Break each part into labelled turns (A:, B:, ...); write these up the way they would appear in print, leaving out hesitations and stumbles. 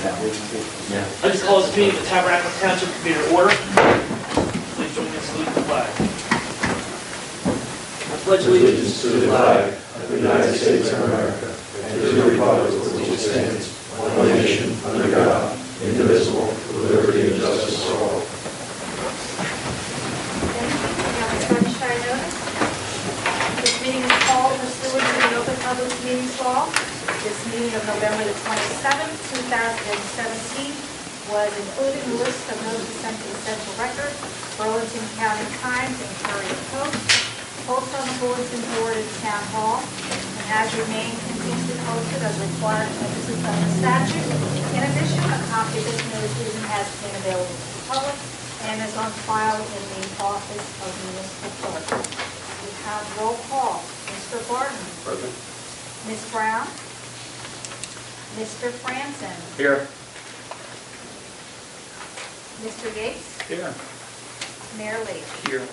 A: Yeah. I just call this meeting the Tabernacle Township Committee to order. Please join me in saluting the flag. I pledge allegiance
B: to the flag of the United States of America and to the republic for which it stands, one nation, under God, indivisible, with liberty and justice for all.
C: This meeting is called pursuant to the Open Public Meetings Law. This meeting of November the 27th, 2017 was included in the list of notices sent to the Central Record, Burlington County Times, and Courier Post. Post on the bulletin board in Town Hall, and has remained continuously posted as required emphasis on the statute. In addition, a copy of this notice has been available to the public and is on file in the office of the municipal clerk. We have roll call. Mr. Barton.
B: Present.
C: Ms. Brown. Mr. Franson.
B: Here.
C: Mr. Yates.
B: Here.
C: Mayor Lee.
A: Here.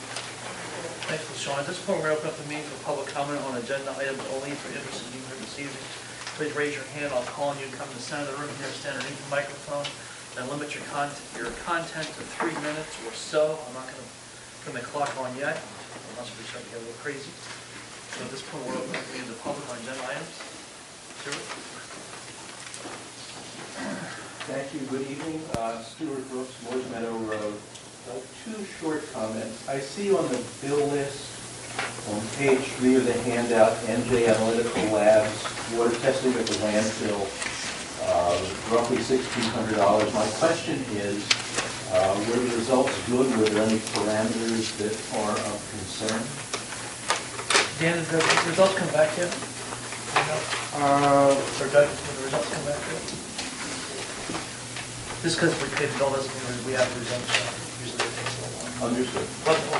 A: Thanks, Sean. At this point, we're going to open up the meeting for public comment on agenda items only for interested in here this evening. Please raise your hand. I'll call on you. Come to the center of the room here, stand underneath the microphone, and limit your content to 3 minutes or so. I'm not going to put my clock on yet, unless we start to get a little crazy. So at this point, we're opening up the meeting to the public on agenda items. Stuart?
D: Thank you. Good evening. Stuart Brooks, Moores Meadow Road. 2 short comments. I see on the bill list on page 3 of the handout, NJ Analytical Labs, water testing at the landfill, roughly $1,600. My question is, were the results good? Were there any parameters that are of concern?
A: Dan, did the results come back yet? Or Doug, did the results come back yet? Just because we paid the bill doesn't mean we have the results. Usually it takes a little while.
D: Understood.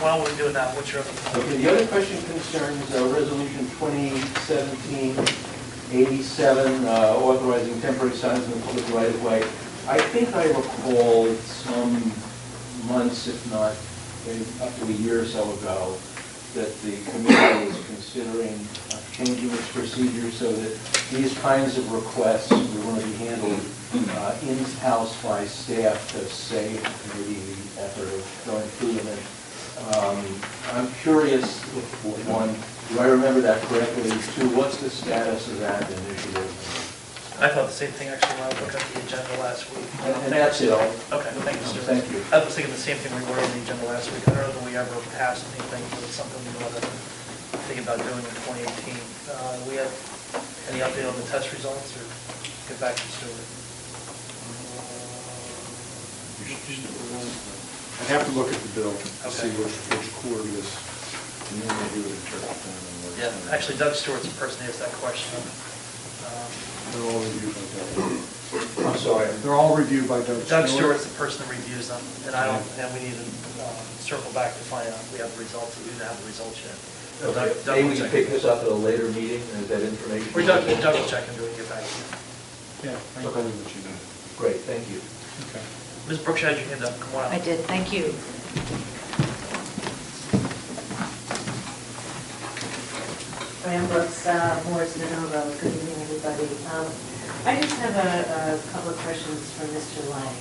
A: While we're doing that, what's your other question?
D: Okay, the other question concerns Resolution 2017-87, authorizing temporary signs in the public right-of-way. I think I recall some months, if not up to a year or so ago, that the committee was considering changing its procedure so that these kinds of requests were going to be handled in-house by staff to save maybe the effort of going through them. I'm curious, one, do I remember that correctly? 2, what's the status of that initiative?
A: I thought the same thing actually when I looked at the agenda last week.
D: And that's it.
A: Okay, thank you, sir.
D: Thank you.
A: I was thinking the same thing we were on the agenda last week. I don't know that we ever passed anything, but it's something we want to think about doing in 2018. We have any update on the test results, or get back to Stuart?
E: I'd have to look at the bill to see which quarter this, and then maybe would interpret them.
A: Yeah, actually, Doug Stewart's the person who asked that question.
E: They're all reviewed by Doug.
D: I'm sorry.
E: They're all reviewed by Doug Stewart.
A: Doug Stewart's the person that reviews them, and I don't. And we need to circle back to find out if we have the results. We don't have the results yet.
F: Okay. Maybe we can pick this up at a later meeting, and that information.
A: We're Doug will check into it and get back to you.
E: Yeah, I'll let you know.
F: Great, thank you.
E: Okay.
A: Ms. Brooks, you had your hand up. Come on up.
G: I did, thank you. Diane Brooks, Morris Middle. Good evening, everybody. I just have a couple of questions for Mr. Lang.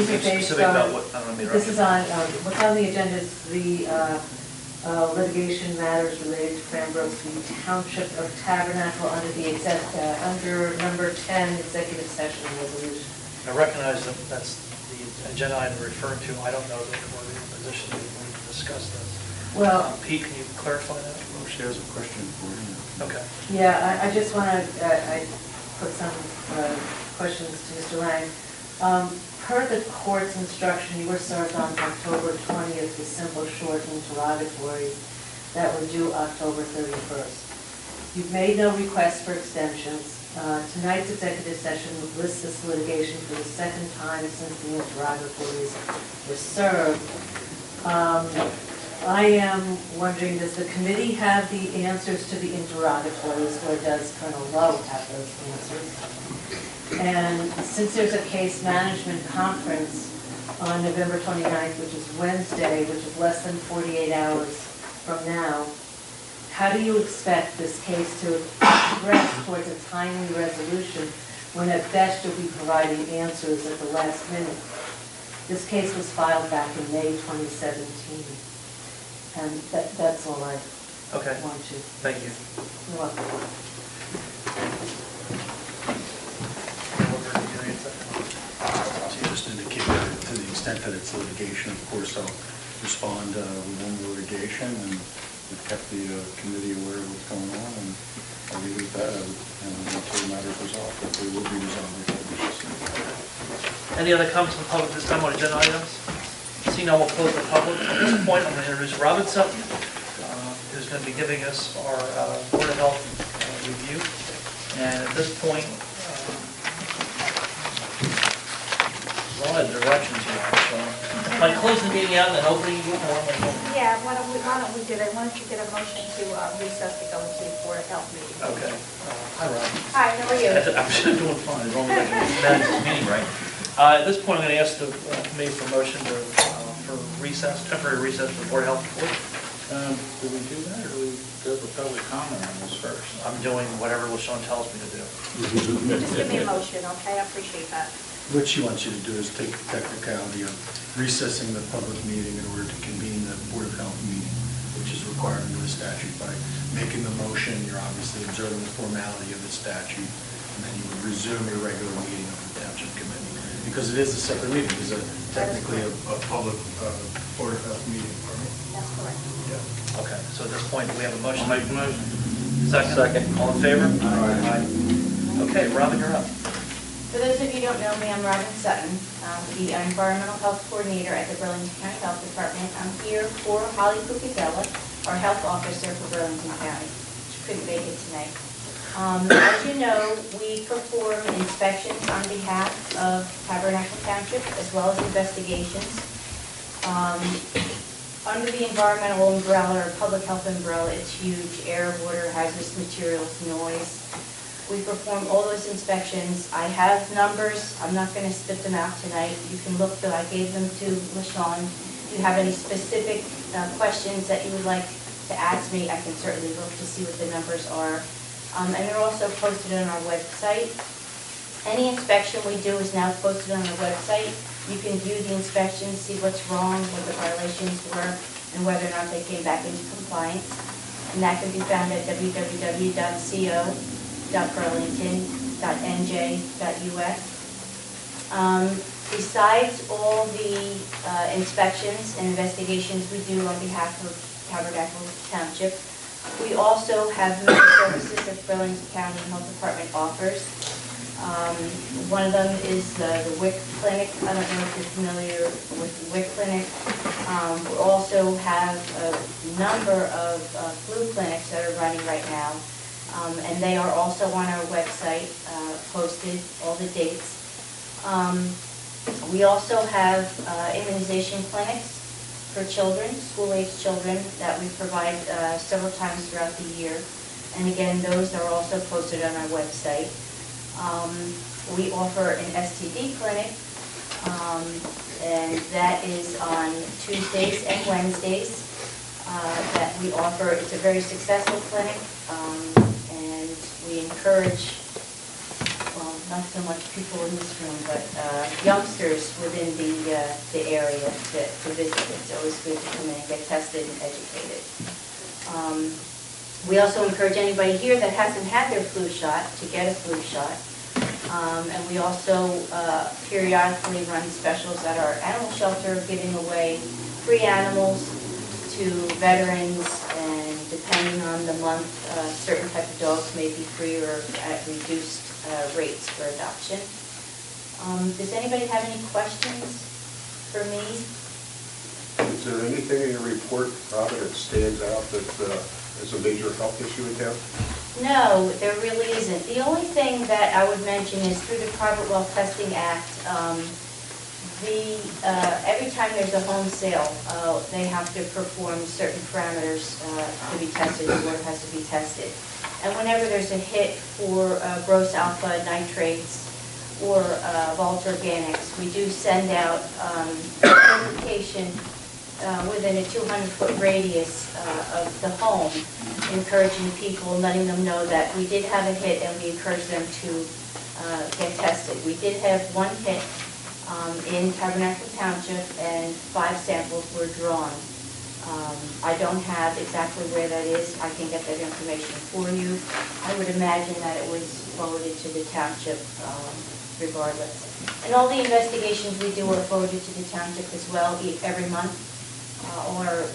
G: These are based on, this is on, what's on the agenda is the litigation matters related to Cranbrook, the Township of Tabernacle under the under number 10 executive session resolution.
A: I recognize that that's the agenda item referring to. I don't know that we're in a position to discuss this.
G: Well,
A: Pete, can you clarify that?
E: Well, she has a question for you.
A: Okay.
G: yeah, I just want to I put some questions to Mr. Lang. Per the court's instruction, you were served on October 20th with simple short interrogatories that were due October 31st. You've made no requests for extensions. Tonight's executive session lists this litigation for the second time since the interrogatories were served. I am wondering, does the committee have the answers to the interrogatories, or does Colonel Lowe have those answers? And since there's a case management conference on November 29th, which is Wednesday, which is less than 48 hours from now, how do you expect this case to progress towards a timely resolution when at best you'll be providing answers at the last minute. This case was filed back in May 2017, and that's all I
A: Okay,
G: want to.
A: thank you.
G: You're welcome.
E: So you just indicate that to the extent that it's litigation, of course, I'll respond with one litigation, and we've kept the committee aware of what's going on, and I'll leave it at that, until the matter is resolved, but they will be resolved.
A: Any other comments from the public this time on agenda items? Seeing none, we'll close the public. At this point, I'm going to introduce Robin Sutton, who's going to be giving us our Board of Health review. And at this point, a lot of directions here. So, if I close the meeting out and then opening you more,
C: Yeah, why don't we do that? Why don't you get a motion to recess to go into the Board of Health meeting?
A: Okay. Hi, Robin.
C: Hi, how are you?
A: I'm sure doing fine, as long as I can manage this meeting right. At this point, I'm going to ask the committee for motion for recess, temporary recess for the Board of Health report.
H: Do we do that, or do we go for public comment on this first?
A: I'm doing whatever LaShawn tells me to do.
C: Just give me a motion, okay? I appreciate that.
E: What she wants you to do is take the technicality of recessing the public meeting in order to convene the Board of Health meeting, which is required under the statute. By making the motion, you're obviously observing the formality of the statute, and then you would resume your regular meeting of the Township Committee. Because it is a separate meeting, it's technically a public Board of Health meeting, right?
C: That's correct.
E: Yeah.
A: Okay, so at this point, do we have a motion?
H: I'll make the motion.
A: Second. All in favor?
H: Aye.
A: Okay, Robin, you're up.
I: For those of you who don't know me, I'm Robin Sutton, the Environmental Health Coordinator at the Burlington County Health Department. I'm here for Holly Cucatella, our Health Officer for Burlington County. She couldn't make it tonight. As you know, we perform inspections on behalf of Tabernacle Township as well as investigations. Under the environmental umbrella or public health umbrella, it's huge: air, water, hazardous materials, noise. We perform all those inspections. I have numbers. I'm not going to spit them out tonight. You can look through. I gave them to LaShawn. If you have any specific questions that you would like to ask me, I can certainly look to see what the numbers are. And they're also posted on our website. Any inspection we do is now posted on our website. You can view the inspection, see what's wrong, what the violations were, and whether or not they came back into compliance. And that can be found at www.co.burlington.nj.us. Besides all the inspections and investigations we do on behalf of Tabernacle Township, we also have many services that Burlington County Health Department offers. One of them is the WIC clinic. I don't know if you're familiar with the WIC clinic. We also have a number of flu clinics that are running right now, and they are also on our website, posted, all the dates. We also have immunization clinics for children, school-age children, that we provide several times throughout the year. And again, those are also posted on our website. We offer an STD clinic, and that is on Tuesdays and Wednesdays that we offer. It's a very successful clinic, and we encourage, well, not so much people in this room, but youngsters within the area to visit. It's always good to come in and get tested and educated. We also encourage anybody here that hasn't had their flu shot to get a flu shot. And we also periodically run specials at our animal shelter, giving away free animals to veterans, and depending on the month, certain type of dogs may be free or at reduced rates for adoption. Does anybody have any questions for me?
E: Is there anything in your report, Robin, that stands out that is a major health issue in town?
I: No, there really isn't. The only thing that I would mention is through the Private Well Testing Act, every time there's a home sale, they have to perform certain parameters to be tested. The water has to be tested. And whenever there's a hit for gross alpha nitrates or Vault Organics, we do send out notification within a 200-foot radius of the home, encouraging people, letting them know that we did have a hit, and we encourage them to get tested. We did have one hit in Tabernacle Township, and 5 samples were drawn. I don't have exactly where that is. I can get that information for you. I would imagine that it was forwarded to the township regardless. And all the investigations we do are forwarded to the township as well every month. All our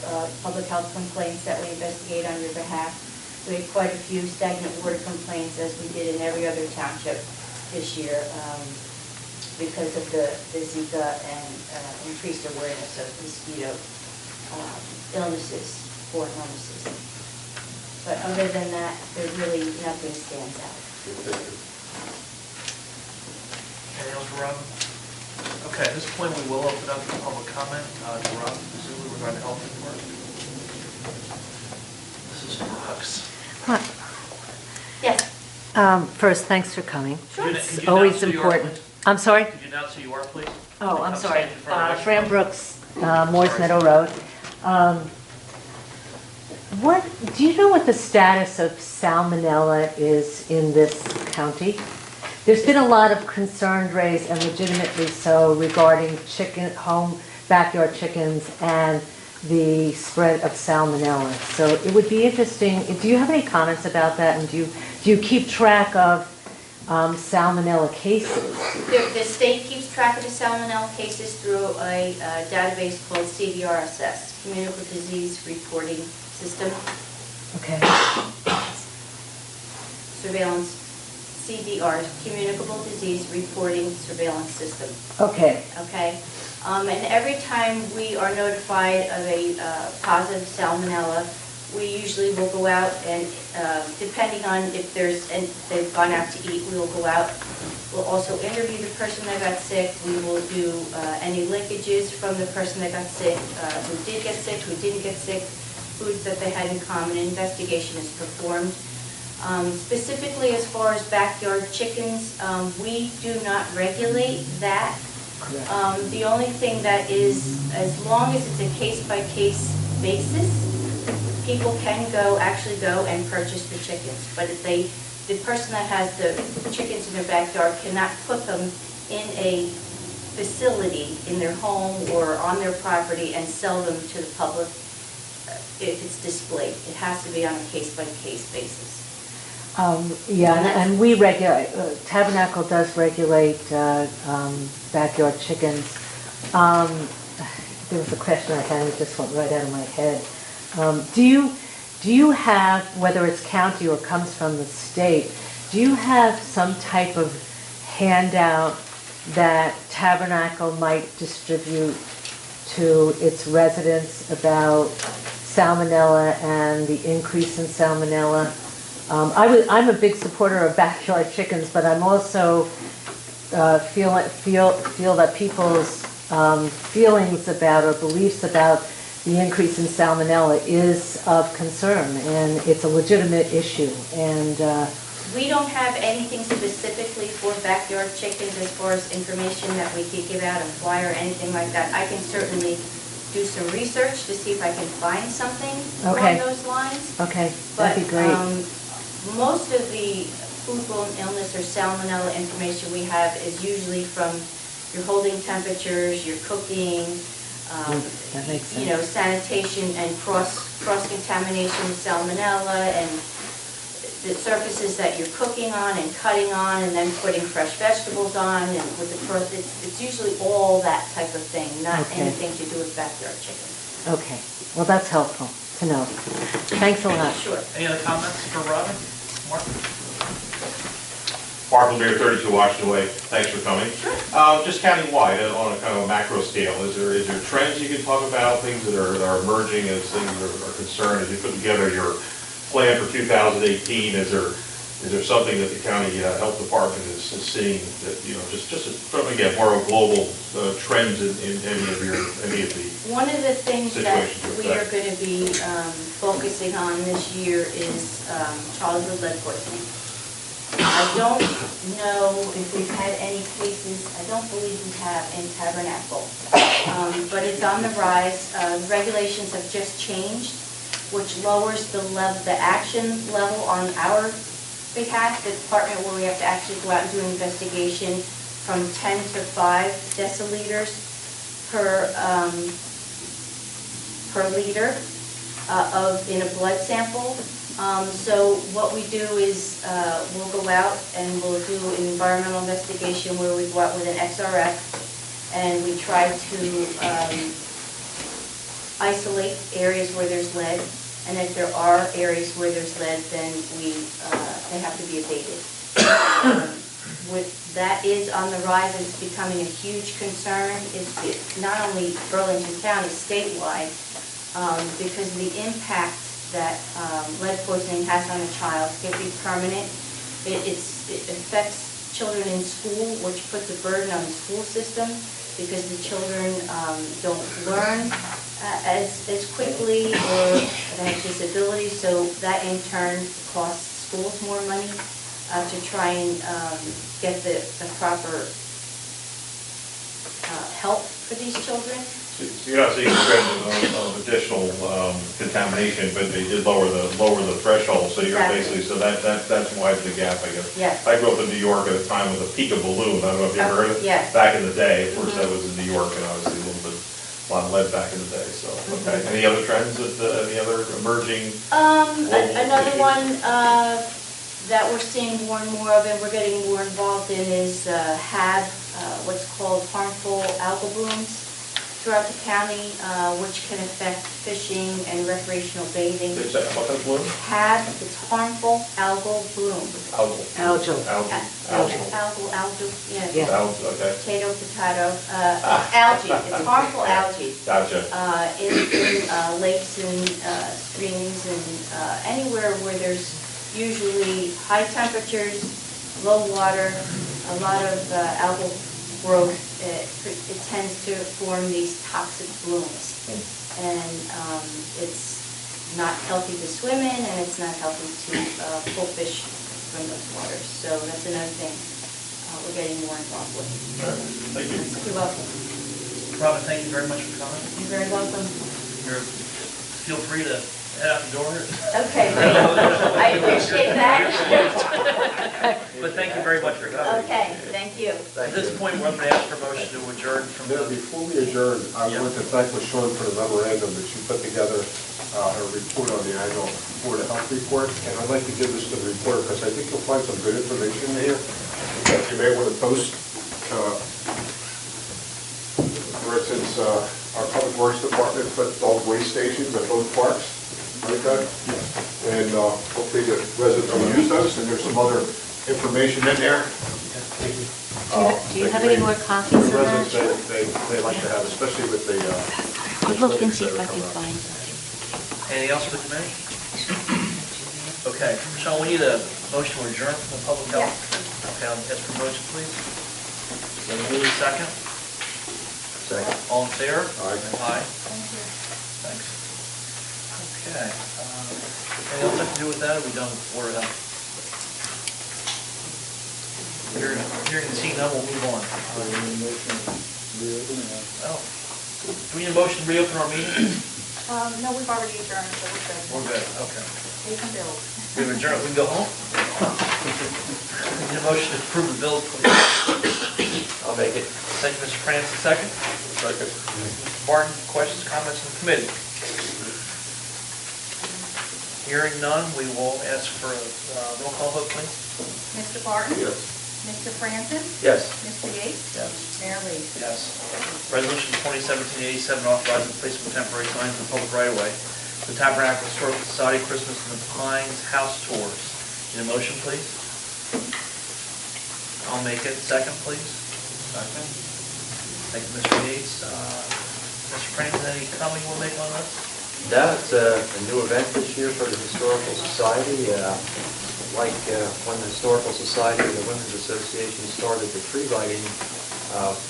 I: public health complaints that we investigate on your behalf. We had quite a few stagnant water complaints, as we did in every other township this year, because of the Zika and increased awareness of mosquito illnesses, foreign illnesses. But other than that, there really nothing stands out.
A: Anything else for Robin? Okay, at this point, we will open up for public comment to Robin Zulu regarding the health report. This is for Hux.
I: Yes.
G: First, thanks for coming.
A: Could you
G: It's
A: announce
G: always
A: who you are,
G: important.
A: please?
G: I'm sorry?
A: Could you announce who you are, please?
G: Oh, I'm
A: Come
G: sorry.
A: stand in front of the
G: Fran
A: microphone.
G: Brooks, Morse Meadow Road. Do you know what the status of salmonella is in this county? There's been a lot of concern raised, and legitimately so, regarding backyard chickens and the spread of salmonella. So it would be interesting, do you have any comments about that, and do you keep track of salmonella cases?
I: The state keeps track of the salmonella cases through a database called CDRSS, Communicable Disease Reporting System.
G: Okay.
I: Surveillance, CDR, Communicable Disease Reporting Surveillance System.
G: Okay.
I: Okay? And every time we are notified of a positive salmonella, we usually will go out and, depending on if they've gone out to eat, we will go out. We'll also interview the person that got sick. We will do any linkages from the person that got sick, who did get sick, who didn't get sick, foods that they had in common. An investigation is performed. Specifically, as far as backyard chickens, we do not regulate that. The only thing that is, as long as it's a case-by-case basis, people can actually go and purchase the chickens. But if the person that has the chickens in their backyard cannot put them in a facility in their home or on their property and sell them to the public if it's displayed. It has to be on a case-by-case basis.
G: Yeah, and we regulate, Tabernacle does regulate backyard chickens. There was a question I had, it just went right out of my head. Do you have, whether it's county or comes from the state, do you have some type of handout that Tabernacle might distribute to its residents about salmonella and the increase in salmonella? I'm a big supporter of backyard chickens, but I'm also feel that people's feelings about or beliefs about the increase in salmonella is of concern, and it's a legitimate issue. And
I: we don't have anything specifically for backyard chickens as far as information that we could give out, a flyer or anything like that. I can certainly do some research to see if I can find something along those lines.
G: Okay, that'd be great.
I: Most of the foodborne illness or salmonella information we have is usually from your holding temperatures, your cooking,
G: that makes sense.
I: Sanitation and cross-contamination with salmonella, and the surfaces that you're cooking on and cutting on and then putting fresh vegetables on, and with the it's usually all that type of thing, not anything to do with backyard chicken.
G: Okay, well, that's helpful to know. Thanks a lot.
I: Sure.
A: Any other comments for Robin? Mark?
B: Mark Lemire, 32 Washington Way. Thanks for coming. Just countywide, on a kind of a macro scale, is there trends you can talk about, things that are emerging as things are concerned as you put together your plan for 2018? Is there something that the county health department is seeing that just from again more of global trends in any of the
I: one of the things that
B: situations
I: we are going to be focusing on this year is childhood lead poisoning. I don't know if we've had any cases. I don't believe we have in Tabernacle, but it's on the rise. Regulations have just changed, which lowers the action level on our Big Hat, the department where we have to actually go out and do an investigation from 10 to 5 deciliters per liter in a blood sample. So what we do is we'll go out and we'll do an environmental investigation where we go out with an XRF and we try to isolate areas where there's lead, and if there are areas where there's lead, then they have to be abated. That is on the rise, and it's becoming a huge concern. It's not only Burlington County, statewide, because of the impact that lead poisoning has on a child. It can be permanent. It affects children in school, which puts a burden on the school system because the children don't learn as quickly or they have disabilities. So that in turn costs schools more money to try and get the proper help for these children.
B: So you're not seeing a trend of additional contamination, but they did lower the threshold, so you're
I: Exactly.
B: basically, so that's widened the gap, I guess.
I: Yes.
B: I grew up in New York at a time with a Pika balloon, I don't know if you ever heard of it?
I: Yes.
B: Back in the day, of course, that was in New York, and obviously a lot of lead back in the day, so, okay. Any other trends, any other emerging?
I: Another
B: issues?
I: one that we're seeing more and more of, and we're getting more involved in, is what's called harmful algal blooms throughout the county, which can affect fishing and recreational bathing.
B: Is that what kind of balloon?
I: It's harmful algal bloom.
B: Algal.
G: Algal.
I: Algal, yeah.
G: Yeah.
B: Algal, okay.
I: Potato, algae, it's harmful algae.
B: Gotcha.
I: In lakes and streams and anywhere where there's usually high temperatures, low water, a lot of algal growth, it tends to form these toxic blooms. And it's not healthy to swim in, and it's not healthy to pull fish from those waters. So that's another thing we're getting more involved with.
B: Thank you.
I: You're welcome.
A: Robin, thank you very much for coming.
I: You're very welcome.
A: Feel free to head out the door.
I: Okay, great. I appreciate that.
A: But thank you very much for coming.
I: Okay, thank you.
A: At this point, we're going to ask for motion to adjourn from
H: Now,
A: the...
H: before we adjourn, I
A: Yeah.
H: want to thank LaShawn for the memorandum that she put together, her report on the annual Board of Health report, and I'd like to give this to the reporter, because I think you'll find some good information in here that you may want to post. For instance, our Public Works Department put dog waste stations at both parks, like that. And hopefully the residents will use those, and there's some other information in there.
G: Do you have any more copies of
H: The
G: that?
H: residents, they like to have, especially with the...
I: I'll look and see if I can find
A: Anything else for the committee? Okay, Sean, we need a motion to adjourn from the public health. Okay, I'll ask for motion, please. So move second.
F: Second.
A: All in favor?
H: Aye.
A: Aye. Thanks. Okay. Anything else to do with that, or are we done with Board of Health? Hearing and seeing none, we'll move on. Oh. Do we need a motion to reopen our meeting?
C: No, we've already adjourned, so we're good.
A: We're good, okay.
C: We can build.
A: We have adjourned, we can go home? Need a motion to approve the bills, please.
F: I'll make it.
A: Thank you, Mr. Francis, second.
H: Second.
A: Barton, questions, comments from the committee? Hearing none, we will ask for a roll call vote, please.
C: Mr. Barton?
H: Yes.
C: Mr. Francis?
F: Yes.
C: Mr. Yates?
A: Yes.
C: Mayor Lee?
A: Yes. Resolution 2017-87 authorizing placement of temporary signs in the public right-of-way. The Tabernacle Historical Society Christmas in the Pines House Tours. Need a motion, please? I'll make it. Second, please. Second. Thank you, Mr. Yates. Mr. Francis, any comment you want to make on this?
J: No, it's a new event this year for the Historical Society. Like when the Historical Society and the Women's Association started the tree lighting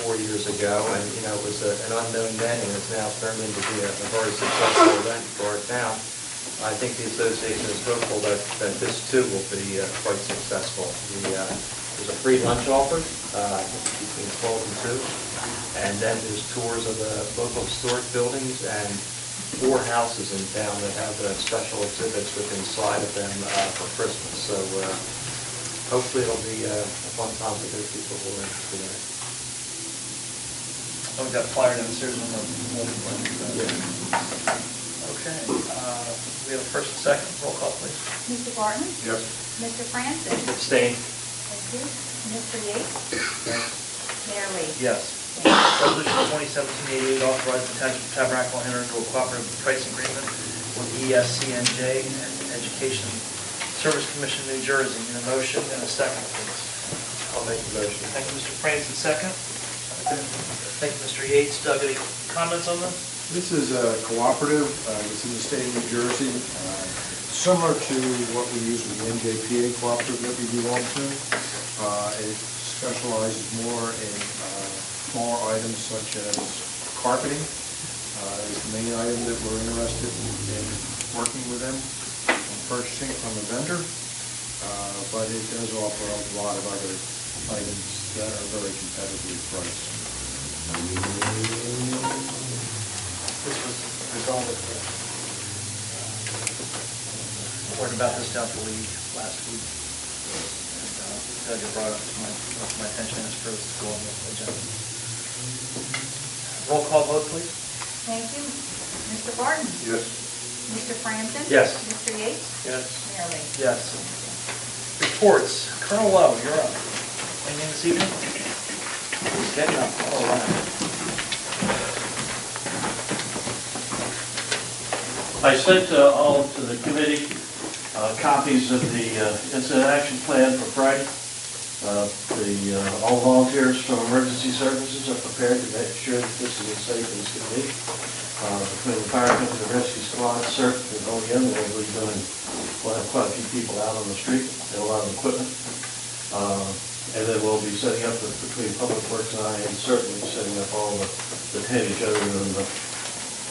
J: 4 years ago, and it was an unknown then, and it's now turned into be a very successful event for our town. I think the association is hopeful that this too will be quite successful. There's a free lunch offered between 12 and 2, and then there's tours of the local historic buildings and 4 houses in town that have special exhibits within inside of them for Christmas. So hopefully it'll be a fun time for those people who are interested in it.
A: Oh, we got flyer downstairs on the wall. Okay, we have a first and second, roll call please.
C: Mr. Barton?
H: Yes.
C: Mr. Francis?
J: Abstain.
C: Thank you. Mr. Yates? Mayor Lee?
A: Yes. Resolution 2017-88, authorizing the Township of Tabernacle enter into a cooperative price agreement with ESCNJ and Education Service Commission, New Jersey. Need a motion and a second, please.
J: I'll make the motion.
A: Thank you, Mr. Francis, second. Thank you, Mr. Yates. Doug, any comments on this?
K: This is a cooperative, it's in the state of New Jersey, similar to what we use with the NJPA cooperative that we belong to. It specializes more in smaller items such as carpeting. Is the main item that we're interested in working with them and purchasing from a vendor, but it does offer a lot of other items that are very competitively priced.
A: This was resolved at learned about this down to league last week. And Doug had brought up to my attention as for this to go on the agenda. Roll call vote, please.
C: Thank you. Mr. Barton?
H: Yes.
C: Mr. Francis?
J: Yes.
C: Mr. Yates?
A: Yes.
C: Mayor Lee?
A: Yes. Reports. Colonel Lowe, you're up. Anything this evening? He's getting up. All right.
L: I sent all to the committee copies of the incident action plan for Friday. All volunteers from emergency services are prepared to make sure that this is as safe as it can be. Between the fire company, the rescue squad, CERT, and OEM, we'll be doing, we'll have quite a few people out on the street and a lot of equipment. And then we'll be setting up between Public Works and I, and certainly setting up all the tentage other than the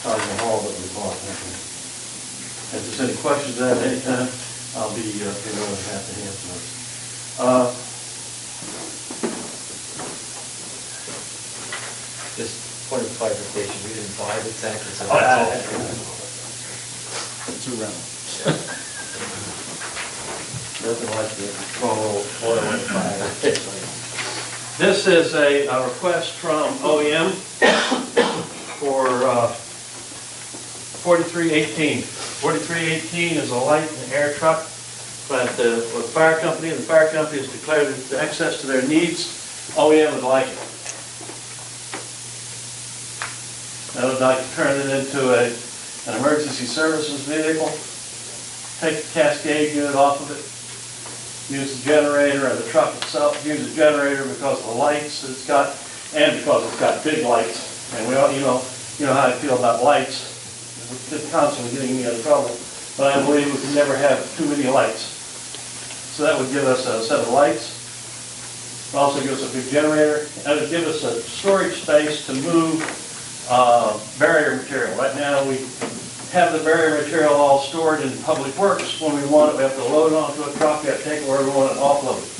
L: Town Hall that we bought. If there's any questions at any time, I'll be more than happy to answer those.
J: Just point of clarification, we didn't buy the tank, it's a
K: It's a rental.
L: Nothing like the oil and fire. This is a request from OEM for 4318. 4318 is a light and air truck, but for the fire company, and the fire company has declared that the access to their needs, OEM would like it. I would like to turn it into an emergency services vehicle, take the Cascade unit off of it, use the generator, and the truck itself use the generator because of the lights that it's got, and because it's got big lights. And we all, you know how I feel about lights. It's constantly getting me in trouble, but I believe we can never have too many lights. So that would give us a set of lights. It also gives us a big generator, and it would give us a storage space to move barrier material. Right now we have the barrier material all stored in Public Works. When we want it, we have to load it onto a truck, we have to take it where we want it, offload it.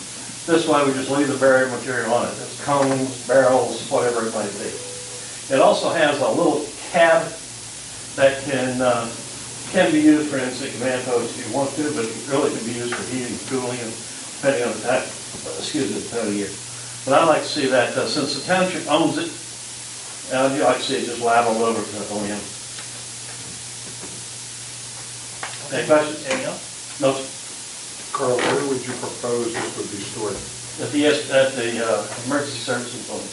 L: This way we just leave the barrier material on it. It's cones, barrels, whatever it might be. It also has a little cab that can be used for instant command posts if you want to, but it really can be used for heating, cooling, and depending on the time of year. But I'd like to see that, since the township owns it, I'd like to see it just lateraled over to OEM. Any questions?
A: Anything else?
L: No, sir.
H: Carl, where would you propose this would be stored?
L: At the emergency services building.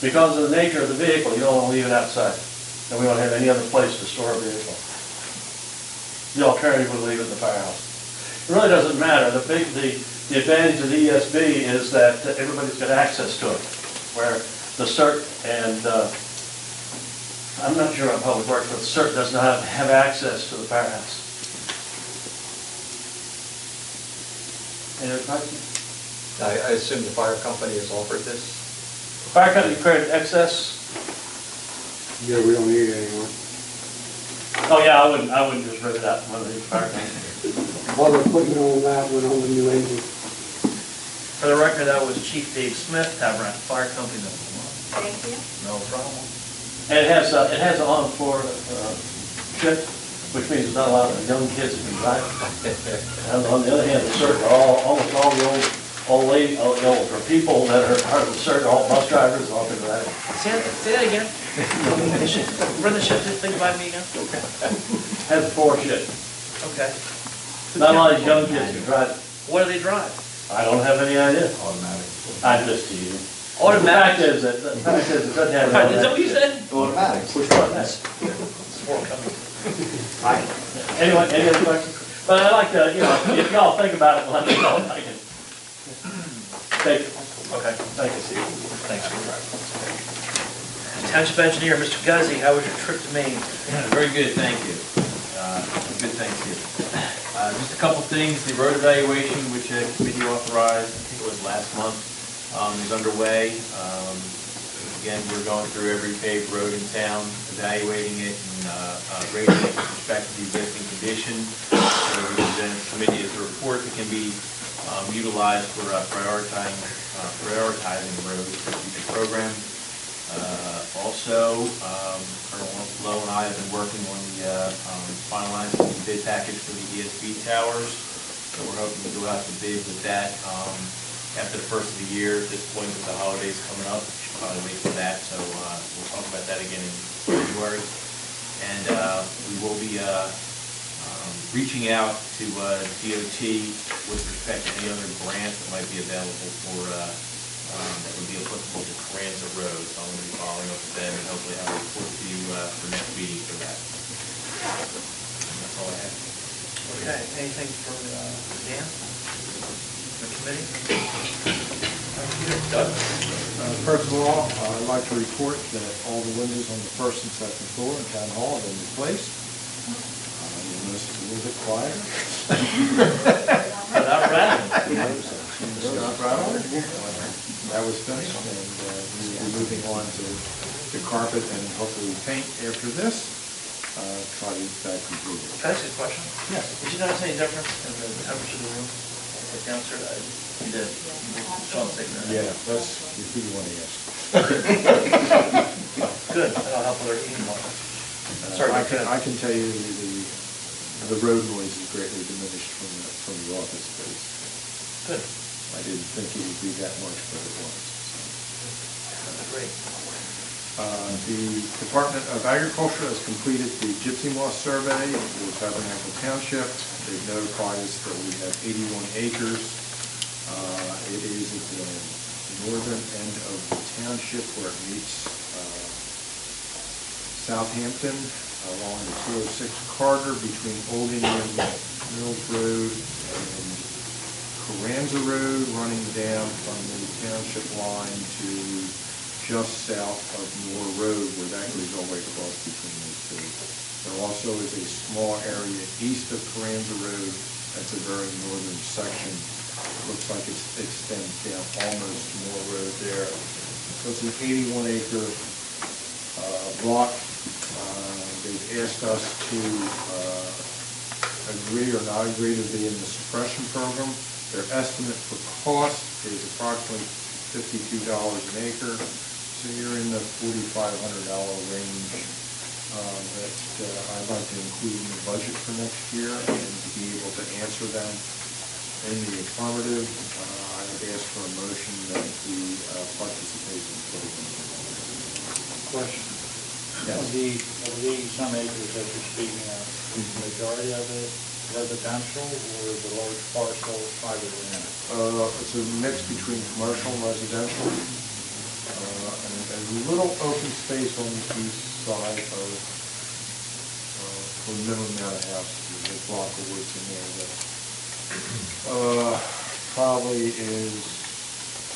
L: Because of the nature of the vehicle, you don't want to leave it outside. And we don't have any other place to store a vehicle. The alternative would leave it in the firehouse. It really doesn't matter. The advantage of the ESB is that everybody's got access to it. Where the CERT and, I'm not sure about Public Works, but the CERT does not have access to the firehouse. Any other questions?
J: I assume the fire company has offered this?
L: Fire company declared excess.
H: Yeah, we don't need it anymore.
L: Oh yeah, I wouldn't just rip it out from underneath the fire company.
M: All the equipment on that went on the new engine.
A: For the record, that was Chief Dave Smith, Tabernacle Fire Company.
C: Thank you.
A: No problem.
L: And it has an on-floor shift, which means there's not a lot of young kids that can drive. And on the other hand, there's certain, almost all the old lady, or people that are certain, all bus drivers, all things like that.
A: Say that again. Run the shift thing by me again.
L: Has 4 shifts.
A: Okay.
L: Not a lot of young kids can drive.
A: What do they drive?
L: I don't have any idea.
K: Automatic.
L: I'm just teasing.
A: Automatic.
L: The fact is, it doesn't have.
A: Is that what you said?
F: Automatic.
L: Push buttons.
A: Sport coming.
L: Anyway, any other questions? But I'd like to, if y'all think about it, let me know if I can. Thank you.
A: Okay.
L: Thank you, Steve.
A: Thanks. Township Engineer, Mr. Guzzi, how was your trip to Maine?
N: Very good, thank you. Good Thanksgiving. Just a couple things. The road evaluation, which the committee authorized, I think it was last month, is underway. Again, we're going through every paved road in town, evaluating it and rating it with respect to the existing condition. So we present to the committee as a report that can be utilized for prioritizing the road for the future program. Also, Colonel Lowe and I have been working on the finalizing the bid package for the ESB towers. So we're hoping to go out to bid with that after the first of the year. At this point, with the holidays coming up, we should probably wait for that. So we'll talk about that again in February. And we will be reaching out to DOT with respect to any other grants that might be available for that would be applicable to Carranza Road. So I'm going to be following up with them and hopefully have a report to you for next meeting for that. And that's all I have.
A: Okay, anything for Dan? The committee? Doug?
K: First of all, I'd like to report that all the windows on the first and second floor in Town Hall have been replaced. You'll notice it's a little bit quieter.
A: Not rattling.
K: Not rattling. That was finished, and we will be moving on to the carpet and hopefully paint after this. Try to get that completed.
A: Can I ask you a question?
K: Yes.
A: Did you notice any difference in the temperature of the room? Like downstairs, you did. Sean said that.
K: Yeah, that's who you want to ask.
A: Good, that'll help with our heating on. Sorry,
K: I can tell you the road noise is greatly diminished from the office space.
A: Good.
K: I didn't think it would be that much, but it was.
A: That's great.
K: The Department of Agriculture has completed the gypsy moss survey for Tabernacle Township. They've notified us that we have 81 acres. It is at the northern end of the township where it meets Southampton along the 206 corridor between Old Indian Mills Road and Carranza Road, running down from the township line to just south of Moore Road, where that goes all the way across between those two. There also is a small area east of Carranza Road. That's a very northern section. Looks like it extends down almost to Moore Road there. So it's an 81-acre block. They've asked us to agree or not agree to be in the suppression program. Their estimate for cost is approximately $52 an acre, so you're in the $4,500 range that I'd like to include in the budget for next year, and to be able to answer them in the affirmative. I would ask for a motion that we participate in the program.
O: Question.
K: Yes.
O: Of the some acres that you're speaking of, is the majority of it residential or is a large parcel privately owned?
K: It's a mix between commercial and residential, and a little open space on the east side of, for the minimum amount of houses. There's a block of woods in there that probably is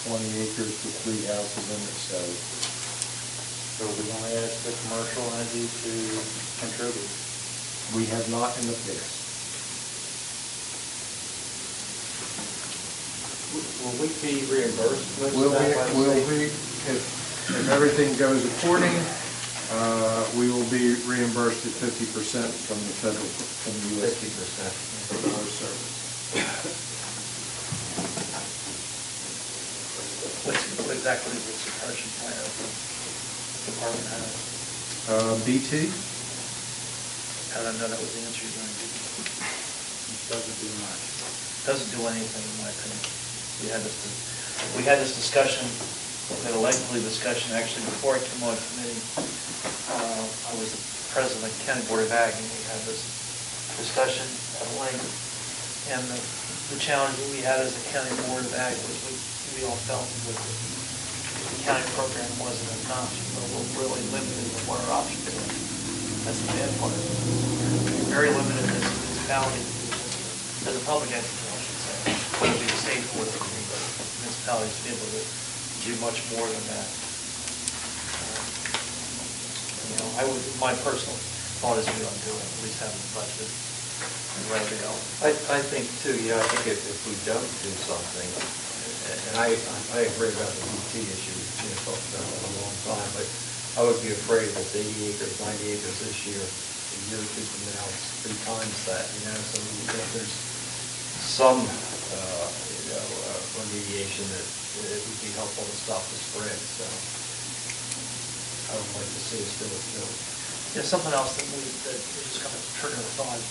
K: 20 acres with 3 houses in it,
O: So we want to ask the commercial entity to contribute.
K: we have not in the past.
O: Will we be reimbursed with
K: Will
O: that?
K: we, if everything goes according, we will be reimbursed at 50% from the federal, from the U.S.
F: 50%.
K: for our service.
A: What exactly is the suppression plan of the department has?
K: BT,
A: I don't know, that was the answer you're going to give.
O: Doesn't do much.
A: Doesn't do anything, in my opinion. We had this discussion, we had a lengthy discussion, actually, before I came on committee. I was the president of the County Board of Ag, and we had this discussion at length. And the challenge that we had as the County Board of Ag was we all felt that the county program wasn't enough, but we're really limited in what our options are. That's the bad part. We're very limited as a municipality, as a public entity, I should say, whether it be the state or the municipalities to be able to do much more than that. I would, my personal thought is we don't do it, at least have it budgeted and ready to go.
J: I think too, I think if we don't do something, and I agree about the BT issue, we've talked about that a long time, but I would be afraid if it's 80 acres, 90 acres this year, a year or two from now, it's 3 times that, so there's some, remediation that it would be helpful to stop the spread, so I would like to see us do it too.
A: Yeah, something else that was just kind of trigger the thought.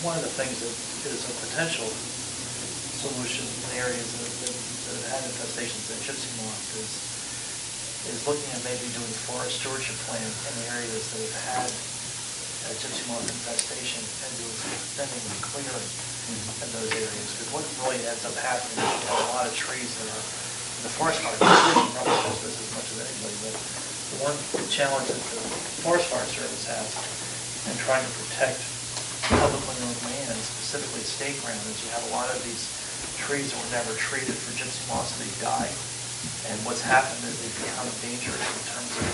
A: One of the things that is a potential solution in areas that have had infestations in gypsy moth is looking at maybe doing forest stewardship plan in areas that have had a gypsy moth infestation and doing some extending and clearing in those areas. Because what really ends up happening is you have a lot of trees that are the Forest Fire Service probably knows this as much as anybody, but the one challenge that the Forest Fire Service has in trying to protect publicly owned land, specifically state ground, is you have a lot of these trees that were never treated for gypsy moths, so they die. And what's happened is they've become dangerous in terms of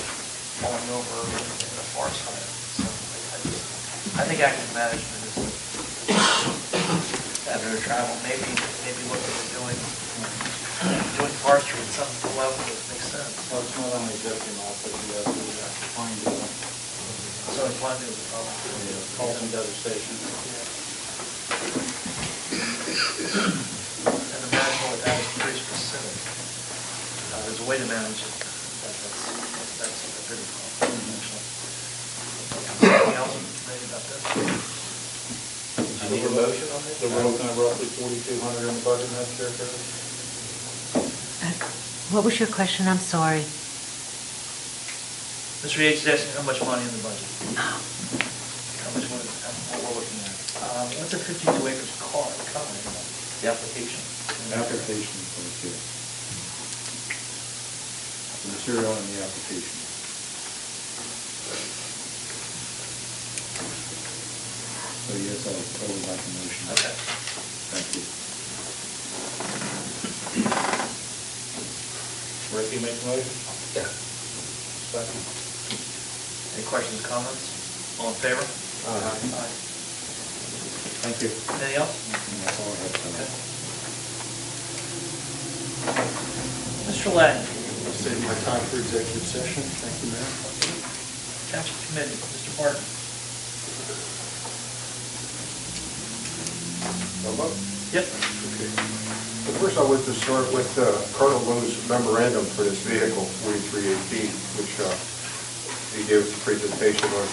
A: falling over in the forest fire. So I think active management is the avenue of travel. Maybe look at doing forestry at some level that makes sense.
O: Well, it's not only gypsy moth, but you have to find it.
A: So I find it was a problem.
O: Calls and devastation.
A: And the management with that is pretty specific. There's a way to manage it. That's a pretty problem, actually. Anything else maybe about this?
J: Do you need a motion on this?
O: The road's gonna roughly 4,200 in the budget next year, Curtis?
G: What was your question? I'm sorry.
A: Mr. Yates is asking how much money in the budget. How much money, what we're looking at. What's a 52 acres cover, the application?
K: Application for the kid. The material and the application. So yes, I would like a motion.
A: Okay.
K: Thank you.
O: Ricky make the motion?
J: Yeah.
O: Second.
A: Any questions, comments? All in favor?
J: Aye.
K: Thank you.
A: Anything else?
K: That's all I have tonight.
A: Mr. Lang,
E: I'll save my time for executive session. Thank you, Mayor.
A: Township Committee, Mr. Barton. Yep.
H: Okay. But first I would to start with Colonel Lowe's memorandum for this vehicle, 4318, which he gave us a presentation on.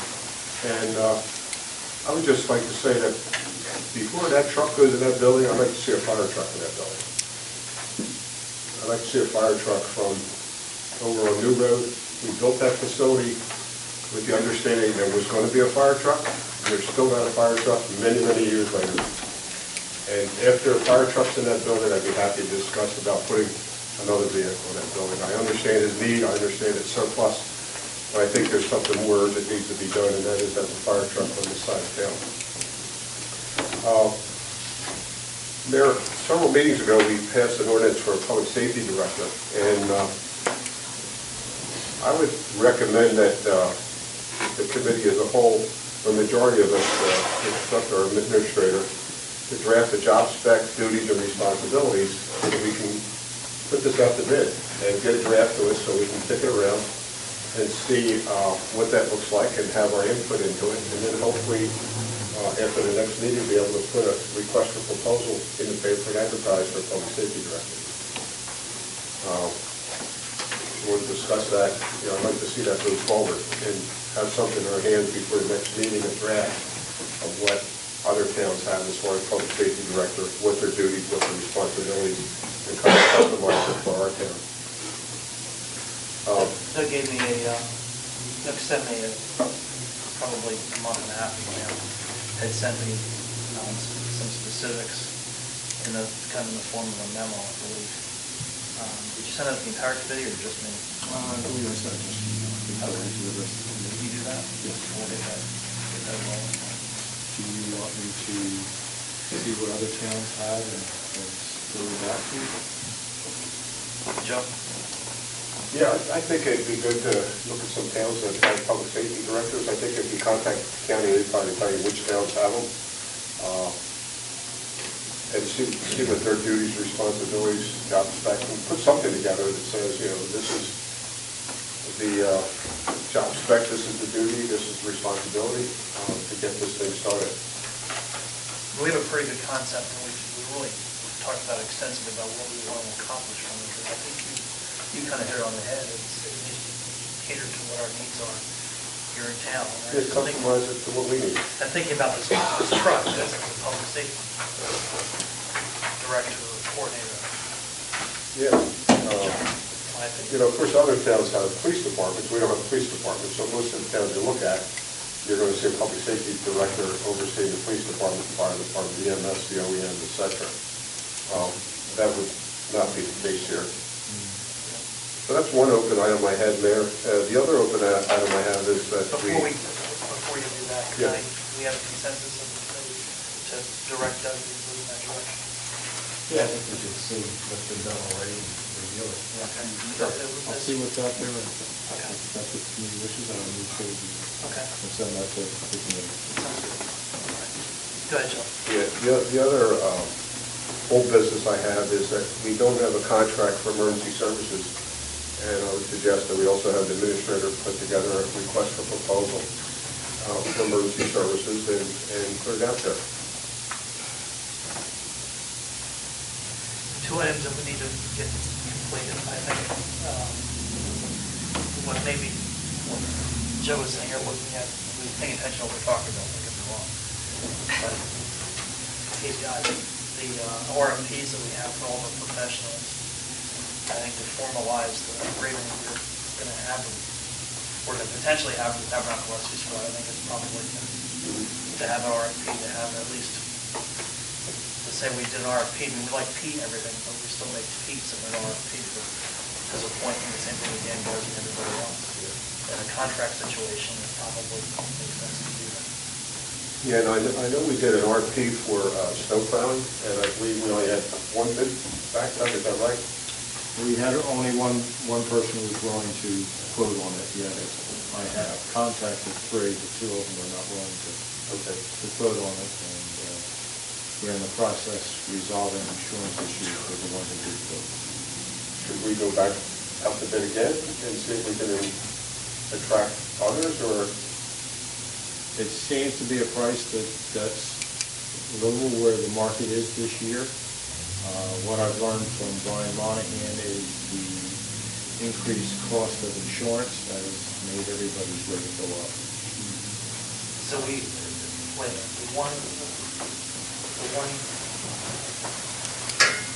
H: And I would just like to say that before that truck goes in that building, I'd like to see a fire truck in that building. I'd like to see a fire truck from over on New Road. We built that facility with the understanding there was going to be a fire truck. There's still not a fire truck many, many years later. And after a fire truck's in that building, I'd be happy to discuss about putting another vehicle in that building. I understand his need, I understand its surplus, but I think there's something more that needs to be done, and that is have a fire truck on this side of town. Mayor, several meetings ago, we passed an ordinance for a public safety director, and I would recommend that the committee as a whole, the majority of us, instruct our administrator, to draft the job spec, duties, and responsibilities so that we can put this out to bid and get a draft to us so we can kick it around and see what that looks like and have our input into it. And then hopefully, after the next meeting, be able to put a request for proposal in the paper and advertise for a public safety director. we'll discuss that. You know, I'd like to see that move forward and have something in our hands before the next meeting, a draft of what other towns have as far as public safety director, what their duties, what their responsibilities, and kind of customize it for our town.
A: Doug gave me Doug sent me probably a month and a half ago now, had sent me some specifics in the kind of in the form of a memo, I believe. Did you send out the entire committee or just me?
K: I believe I said just you.
A: Okay. Did you do that?
K: Yes.
A: We'll get that rolling.
K: Do you want me to see what other towns have and go back to you?
A: Joe?
H: Yeah, I think it'd be good to look at some towns that have public safety directors. I think if you contact the county, they'd probably tell you which towns have them. And see what their duties, responsibilities, job spec, and put something together that says, you know, this is the job spec, this is the duty, this is the responsibility to get this thing started.
A: We have a pretty good concept, and we really talked about extensively about what we want to accomplish from it. I think you kind of hit it on the head. It needs to cater to what our needs are here in town. Right?
H: Just customize it to what we need.
A: I'm thinking about this truck as a public safety director or coordinator.
H: Yeah.
A: My opinion.
H: You know, of course, other towns have police departments. We don't have a police department, so most of the towns you look at, you're going to see a public safety director overseeing the police department, fire department, the EMS, the OEM, et cetera. That would not be the case here. So that's one open item I had there. The other open item I have is that
A: Before you do that,
H: Yeah.
A: we have a consensus of the committee to direct Doug to move in that direction.
J: Yeah, I think we should see what's been done already and review it.
A: Okay.
K: I'll see what's out there, and
A: Okay.
K: if that's what the committee wishes, I'll move forward
A: Okay.
K: and send that to the committee.
A: Sounds good. All right. Go ahead, Joe.
H: Yeah, the other old business I have is that we don't have a contract for emergency services. And I would suggest that we also have the administrator put together a request for proposal for emergency services and put it out there.
A: Two items that we need to get completed, I think. What maybe what Joe was saying here, looking at, we're paying attention to what we're talking about, don't get me wrong. But he's got the RFPs that we have for all the professionals. I think to formalize the agreement we're going to have, or to potentially have with the Tabernacle Rescue Squad, I think it's probably to have an RFP, to have at least, to say we did an RFP, we like Pete and everything, but we still make Pete submit an RFP because of appointing, the same thing with Dan Garza and everybody else. In a contract situation, it probably makes sense to do that.
H: Yeah, and I know we did an RFP for snow plowing, and I believe we only had one bid back then, is that right?
K: We had only one person who was willing to quote on it yet. I have contacted three, but two of them are not willing to quote on it, and we're in the process resolving insurance issues with the ones that did quote.
H: Should we go back out to bid again and see if we can attract others, or?
K: It seems to be a price that's a little where the market is this year. What I've learned from Brian Monahan is the increased cost of insurance has made everybody's rate go up.
A: So wait a minute, the one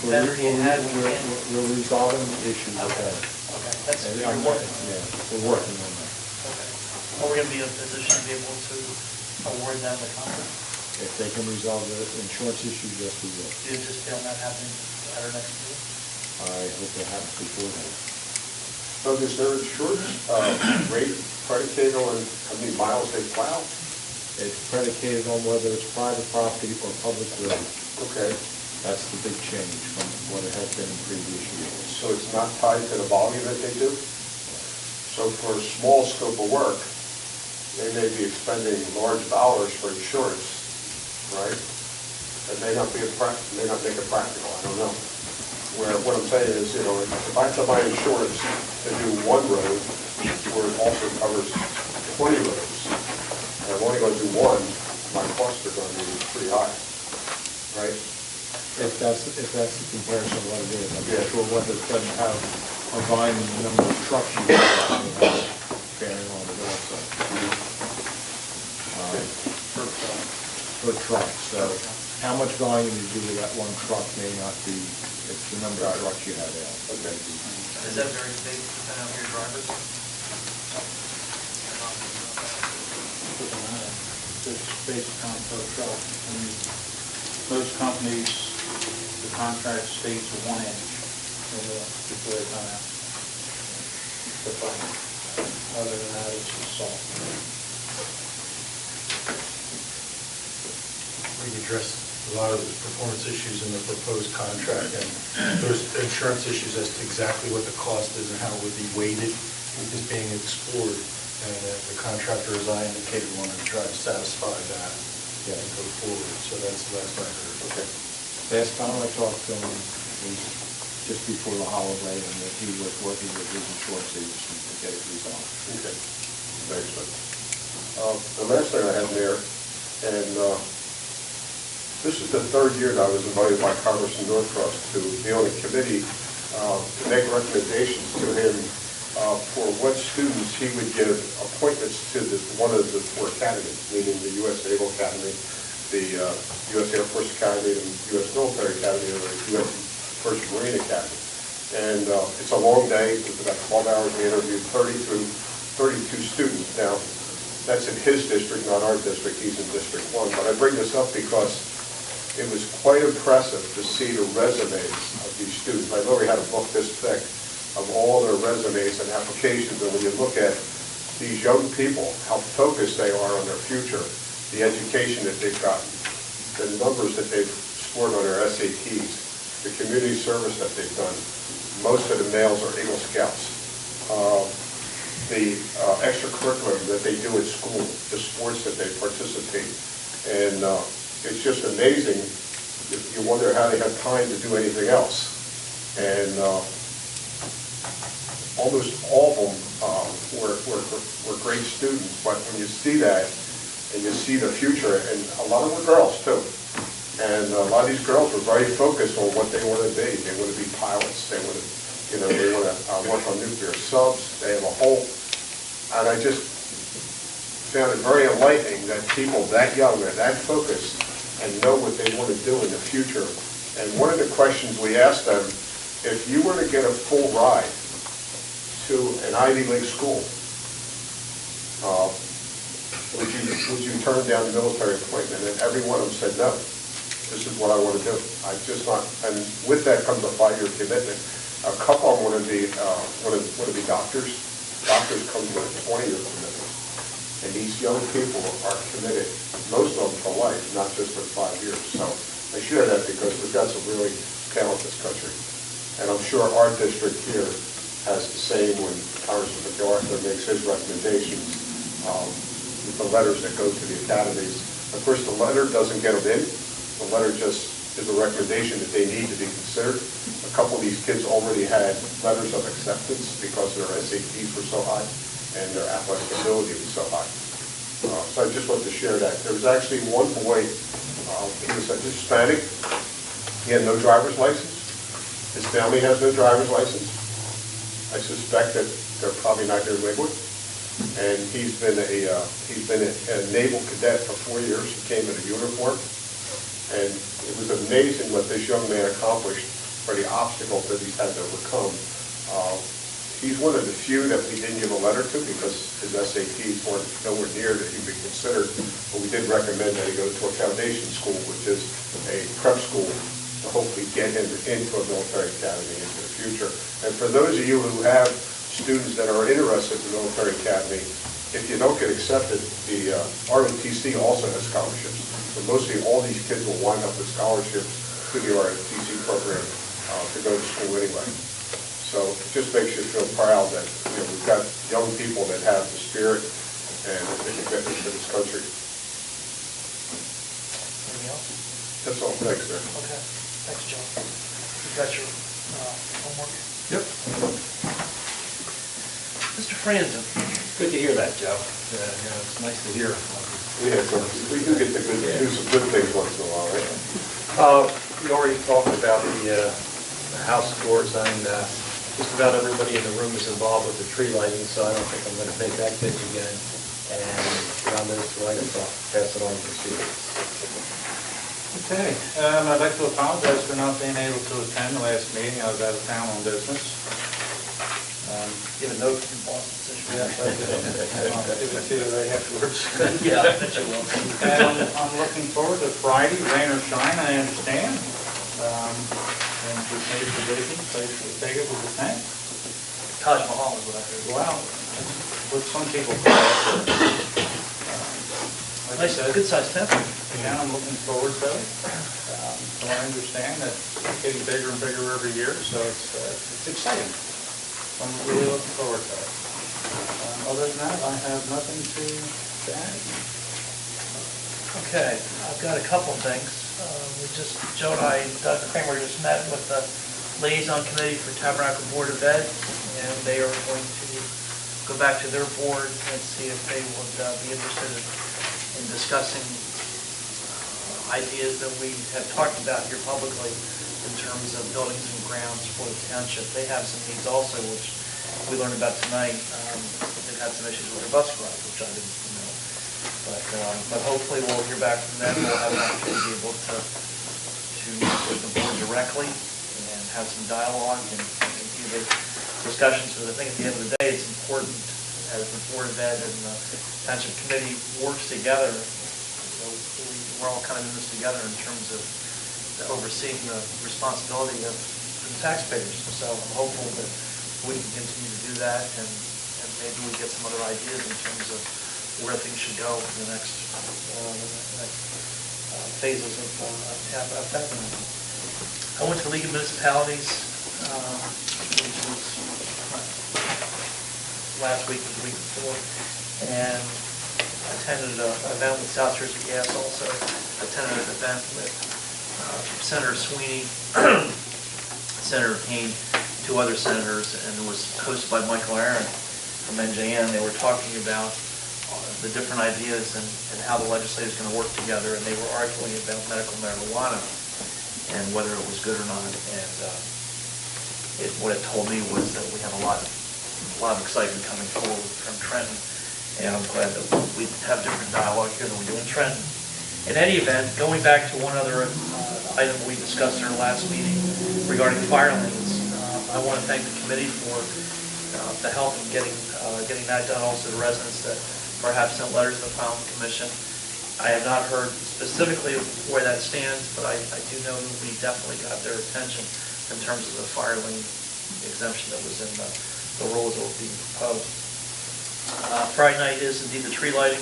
A: vendor you had,
K: We're resolving the issue with that.
A: Okay, that's,
K: And
A: you're working.
K: Yeah, we're working on that.
A: Okay. Are we going to be in a position to be able to award them the contract?
K: If they can resolve the insurance issue, yes, we will.
A: Do you anticipate on that happening at our next meeting?
K: I hope that happens before then.
H: So is there insurance rate predicated on how many miles they plow?
K: It's predicated on whether it's private property or public road.
H: Okay.
K: That's the big change from what it has been in previous years.
H: So it's not tied to the volume that they do? So for a small scope of work, they may be expending large dollars for insurance, right? It may not make it practical, I don't know. Where what I'm saying is, you know, if I have to buy insurance to do one road, where it also covers 20 roads, and I'm only going to do one, my costs are going to be pretty high, right?
K: If that's the comparison of what it is, I'm not sure whether it doesn't have of volume and the number of trucks you have bearing on it also. Per truck, so how much volume you do with that one truck may not be, it's the number of trucks you have out.
H: Okay.
A: Is that very big, depending on your drivers?
O: Doesn't matter. It's based on per truck. I mean, most companies, the contract states 1 inch before they come out. The pipe. Other than that, it's the salt.
E: We've addressed a lot of the performance issues in the proposed contract, and there's insurance issues as to exactly what the cost is and how it would be weighted is being explored. And the contractor, as I indicated, wanted to try to satisfy that and go forward. So that's the last I heard.
K: Okay. Last time I talked to him was just before the holiday, and that he was working with his insurance agency to get it resolved.
H: Okay. Thanks, man. The last thing I have there, and this is the third year that I was invited by Congressman Northcross to be on a committee to make recommendations to him for what students he would give appointments to one of the 4 academies, meaning the U.S. Naval Academy, the U.S. Air Force Academy, the U.S. Military Academy, or the U.S. First Marine Academy. And it's a long day. It was about 12 hours. We interviewed 32 students. Now, that's in his district, not our district. He's in District 1. But I bring this up because it was quite impressive to see the resumes of these students. I literally had a book this thick of all their resumes and applications, and when you look at these young people, how focused they are on their future, the education that they've gotten, the numbers that they've scored on their SATs, the community service that they've done. Most of the males are Eagle Scouts. The extracurricular that they do at school, the sports that they participate, and it's just amazing. You wonder how they have time to do anything else. And almost all of them were great students, but when you see that, and you see the future, and a lot of them were girls too, and a lot of these girls were very focused on what they want to be. They want to be pilots. They want to, they want to work on nuclear subs. They have a whole, and I just found it very enlightening that people that young are that focused and know what they want to do in the future. And one of the questions we asked them, if you were to get a full ride to an Ivy League school, would you turn down the military appointment? And every one of them said no. This is what I want to do. I just not, and with that comes a 5-year commitment. A couple of them want to be doctors. Doctors come with a 20-year commitment. And these young people are committed, most of them for life, not just for 5 years. So I share that because we've got some really talent in this country. And I'm sure our district here has the same when Congressman MacArthur makes his recommendations with the letters that go to the academies. Of course, the letter doesn't get them in. The letter just is a recommendation that they need to be considered. A couple of these kids already had letters of acceptance because their SATs were so high and their athletic ability was so high. So I just wanted to share that. There was actually one boy, he was Hispanic. He had no driver's license. His family has no driver's license. I suspect that they're probably not here legally. And he's been a naval cadet for 4 years. He came in a uniform. And it was amazing what this young man accomplished for the obstacles that he's had to overcome. He's one of the few that we didn't give a letter to because his SATs weren't nowhere near that he would be considered. But we did recommend that he go to a foundation school, which is a prep school, to hopefully get him into a military academy into the future. And for those of you who have students that are interested in the military academy, if you don't get accepted, the ROTC also has scholarships. So mostly all these kids will wind up with scholarships through the ROTC program to go to school anyway. So it just makes you feel proud that we've got young people that have the spirit and the commitment to this country.
A: Anything else?
H: That's all. Thanks, sir.
A: Okay. Thanks, John. You got your homework?
K: Yep.
A: Mr. Franzen.
J: Good to hear that, Joe. It's nice to hear.
H: Yeah, so we do get to do some good things once in a while, right?
J: We already talked about the House floor zone just about everybody in the room is involved with the tree lighting, so I don't think I'm going to make that pitch again. And beyond those two items, I'll pass it on to Steve.
O: Okay, I'd like to apologize for not being able to attend the last meeting. I was out of town on business.
A: Give a note from Boston Decision.
O: Yes, I did. I'll give it to you right afterwards.
A: Yeah, I bet you will.
O: And I'm looking forward to Friday, rain or shine, I understand. And we've made provisions, place to take it with the tank.
A: Taj Mahal is what I heard.
O: Wow, what some people call it. Like I
A: Nice,
O: said,
A: good sized temple.
O: again, I'm looking forward to it. So I understand that it's getting bigger and bigger every year, so it's exciting. I'm really looking forward to it. Other than that, I have nothing to add.
A: Okay, I've got a couple of things. Joe and I, Doug Kramer just met with the liaison committee for Tabernacle Board of Ed, and they are going to go back to their board and see if they would be interested in discussing ideas that we have talked about here publicly in terms of buildings and grounds for the township. They have some needs also, which we learned about tonight. They've had some issues with their bus garage, which I didn't know. But hopefully we'll hear back from them. We'll have an opportunity to be able to meet with the board directly and have some dialogue and continue the discussions. Because I think at the end of the day, it's important as the Board of Ed and the Township Committee works together. We're all kind of in this together in terms of overseeing the responsibility of the taxpayers. So I'm hopeful that we can continue to do that, and maybe we get some other ideas in terms of where things should go in the next phases of Tabernacle. I went to the League of Municipalities, which was last week or the week before, and attended an event with South Jersey Gas, also attended an event with Senator Sweeney, Senator Kane, two other senators, and it was hosted by Michael Aaron from NJN. They were talking about the different ideas and how the legislature is going to work together, and they were arguing about medical marijuana and whether it was good or not. And what it told me was that we have a lot of excitement coming forward from Trenton, and I'm glad that we have different dialogue here than we do in Trenton. In any event, going back to one other item we discussed in our last meeting regarding fire lanes, I want to thank the committee for the help in getting that done. Also, the residents that perhaps sent letters to the Planning Commission. I have not heard specifically where that stands, but I do know that we definitely got their attention in terms of the fire lane exemption that was in the rules that were being proposed. Friday night is indeed the tree lighting,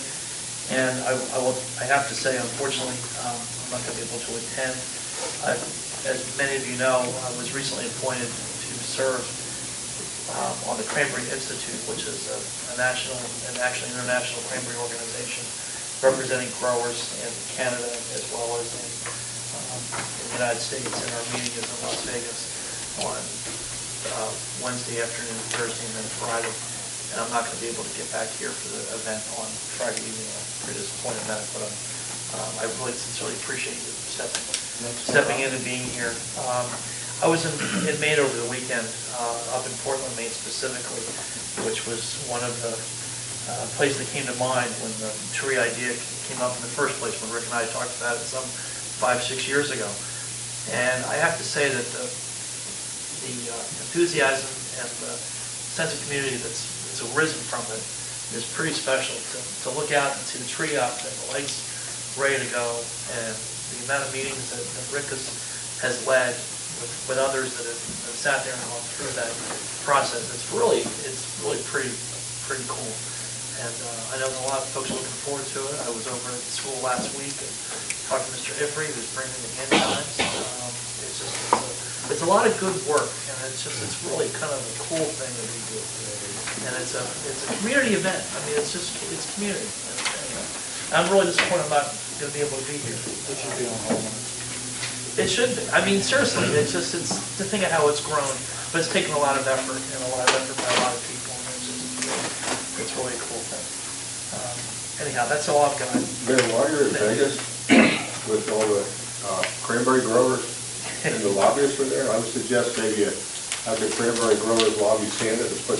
A: and I have to say, unfortunately, I'm not going to be able to attend. As many of you know, I was recently appointed to serve on the Cranberry Institute, which is a national and actually international cranberry organization representing growers in Canada as well as in the United States. And our meeting is in Las Vegas on Wednesday afternoon, Thursday, and then Friday. And I'm not going to be able to get back here for the event on Friday evening. I'm pretty disappointed in that, but I really sincerely appreciate you stepping in and being here. I was in Maine over the weekend, up in Portland, Maine specifically, which was one of the places that came to mind when the tree idea came up in the first place, when Rick and I talked about it some 5-6 years ago. And I have to say that the enthusiasm and the sense of community that's arisen from it is pretty special. To look out and see the tree up and the lights ready to go, and the amount of meetings that Rick has led with others that have sat there and gone through that process. It's really pretty cool. And I know that a lot of folks are looking forward to it. I was over at the school last week and talked to Mr. Ifrey, who's bringing the hand signs. It's a lot of good work, and it's really kind of a cool thing that we do. And it's a community event. I mean, it's community. And I'm really disappointed I'm not going to be able to be here.
O: It should be on home.
A: It should be. I mean, seriously, it's to think of how it's grown, but it's taken a lot of effort and a lot of effort by a lot of people, and it's really a cool thing. Anyhow, that's all I've got.
H: Mayor, while you're in Vegas with all the cranberry growers and the lobbyists were there, I would suggest maybe a have the cranberry growers lobby Santa to put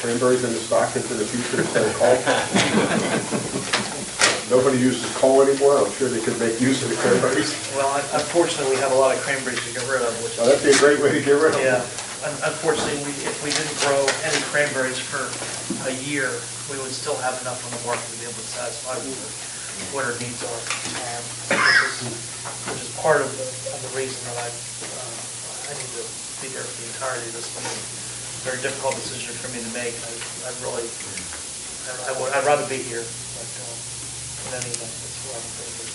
H: cranberries in the stock into the future instead of coal. Nobody uses coal anymore, I'm sure they could make use of the cranberries.
A: Well, unfortunately, we have a lot of cranberries to get rid of, which is...
H: That'd be a great way to get rid of them.
A: Yeah, unfortunately, if we didn't grow any cranberries for a year, we would still have enough on the market to be able to satisfy what our needs are. Which is part of the reason that I need to be here for the entirety of this meeting. Very difficult decision for me to make. I'd rather be here, but in any event, that's what I'm thinking.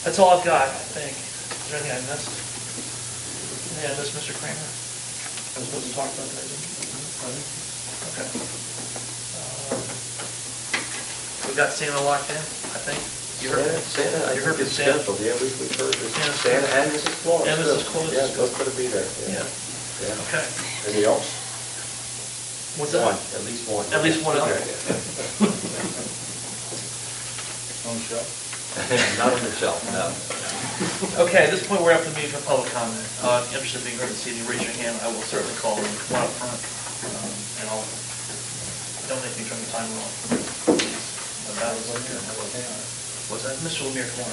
A: That's all I've got, I think. Is there anything I missed? Yeah, this Mr. Kramer. I was supposed to talk about that, didn't I? Okay. We got Santa locked in, I think. You heard it?
J: Santa, I
A: You heard
J: think
A: from
J: it's
A: Santa?
J: scheduled, yeah, we've heard this.
A: Santa.
J: Santa and Mrs. Claus.
A: And Mrs.
J: too.
A: Claus.
J: Yeah, both going to be there.
A: Yeah.
J: Yeah.
A: Okay.
H: Anything else?
A: What's that?
J: One, at least one.
A: At least one else.
O: On the shelf?
J: Not on the shelf, no.
A: Okay, at this point, we're up to the meeting for public comment. Interested in being heard this evening, raise your hand. I will certainly call them. Come on up front. And don't make me turn the timer off. What's that? Mr. Lemire, come on.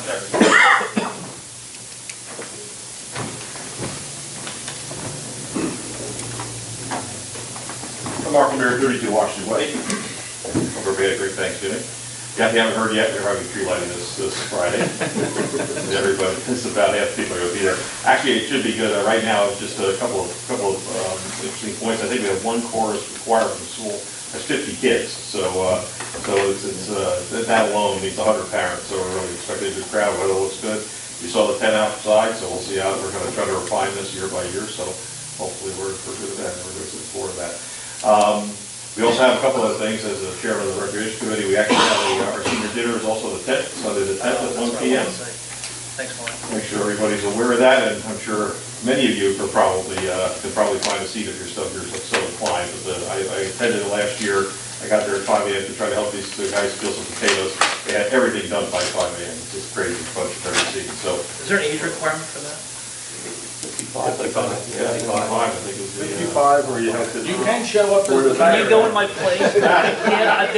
B: I'm Mark Lemire, 32 Washington Way. Hope everybody had a great Thanksgiving. Yeah, if you haven't heard yet, we're having tree lighting this Friday. Everybody, it's about half the people are going to be there. Actually, it should be good. Right now, just a couple of interesting points. I think we have one chorus required from school. That's 50 kids, so that alone needs 100 parents. So we're really expecting a good crowd. Weather looks good. We saw the tent outside, so we'll see how we're going to try to refine this year by year. So hopefully we're good at that. We're going to look forward to that. We also have a couple of things as the chairman of the Recreation Committee. We actually have our senior dinner is also the 10th, Sunday the 10th at 1 p.m.
A: Thanks, Mark.
B: Make sure everybody's aware of that, and I'm sure many of you could probably find a seat if you're so inclined. But I attended it last year. I got there at 5 a.m. to try to help these guys peel some potatoes. They had everything done by 5 a.m. It's just crazy bunch of everything. So
A: is there an age requirement for that?
B: 55, I think it was
H: 55, or you have to...
O: You can show up as the
A: Can
O: mayor.
A: you go in my place? They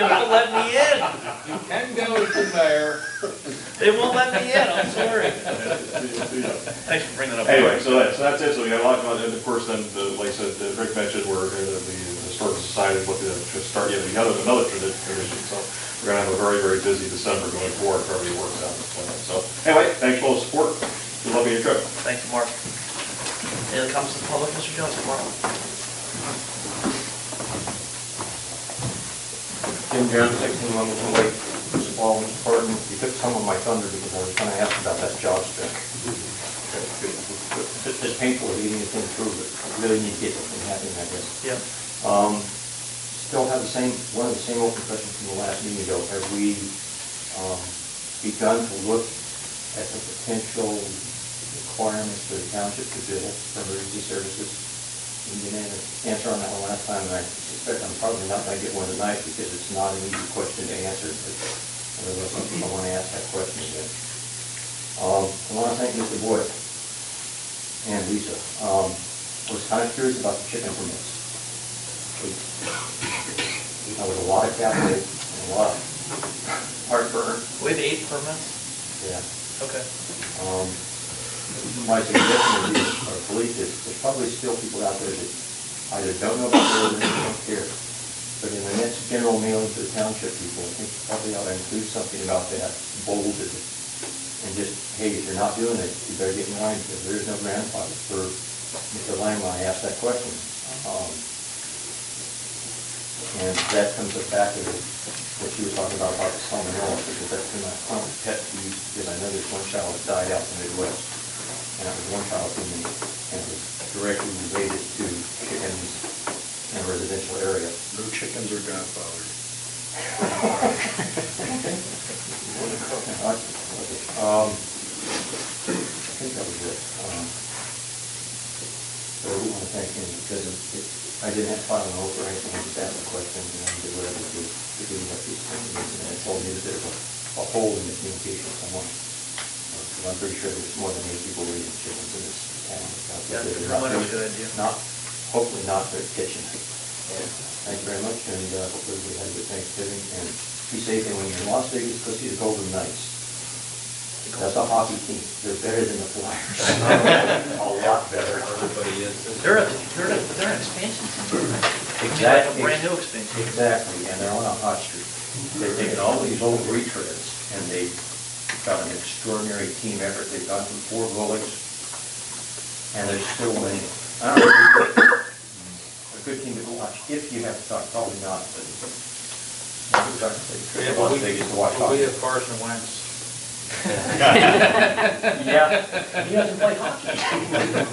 A: won't let me in.
O: You can go as the mayor.
A: They won't let me in, I'm sorry. Thanks for bringing that up.
B: Anyway, so that's it. So we got a lot going on. And of course, then, like I said, Rick mentioned, we're the Historical Society is looking to start yet another tradition. So we're going to have a very, very busy December going forward if everybody works out this plan. So anyway, thanks for all the support. Good luck on your trip.
A: Thank you, Mark. Any other comments to the public, Mr. Jones, tomorrow?
J: Jim Jones, 16 Wilmington Way. First of all, Mr. Barton, you took some of my thunder because I was going to ask about that job spec. It's just painful reading it through, but really need to get something happening, I guess.
A: Yeah.
J: Still have one of the same open questions from the last meeting ago. Have we begun to look at the potential requirements for the township to bill for emergency services? You didn't have an answer on that one last time, and I suspect I'm probably not going to get one tonight because it's not an easy question to answer, but nevertheless, I want to ask that question again. I want to thank Mr. Boyd and Lisa. I was kind of curious about the chicken permits. That was a lot of capital and a lot of heartburn.
A: We have 8 permits?
J: Yeah.
A: Okay.
J: My suggestion is, or belief is, there's probably still people out there that either don't know about the ordinance or don't care. But in the next general mailing to the township people, I think probably ought to include something about that, bolded, and just, hey, if you're not doing it, you better get in line, because there is no grandfather. For Mr. Lang, when I asked that question, and that comes back to what you were talking about the salmonella, because that's been my common pet peeve, because I know there's one child that died out in the Midwest, and that was one child who and it was directly related to chickens in a residential area.
E: No chickens are godfathers.
J: I think that was it. So I do want to thank him because I didn't have to file an oath or anything, I just asked the question and I did whatever to give me that piece of information, and it told me that there's a hole in the communication somewhere. I'm pretty sure there's more than 8 people raising chickens in this town.
A: Yeah, that's a good idea.
J: Not hopefully not their kitchen. Thank you very much, and hopefully we have a good Thanksgiving, and be safe, and when you're in Las Vegas, go see the Golden Knights. That's a hockey team. They're better than the Flyers. A lot better.
N: Everybody is.
A: They're an expansion team.
J: Exactly.
A: Like a brand new expansion.
J: Exactly, and they're on a hot streak. They've taken all these old retreads, and they've got an extraordinary team effort. They've gone through 4 goalies, and they're still winning. I don't know, a good team to watch, if you have to talk, probably not, but
N: Yeah,
J: Las Vegas to watch
N: but we
J: hockey.
N: have Carson Wentz.
J: Yeah, he doesn't play hockey.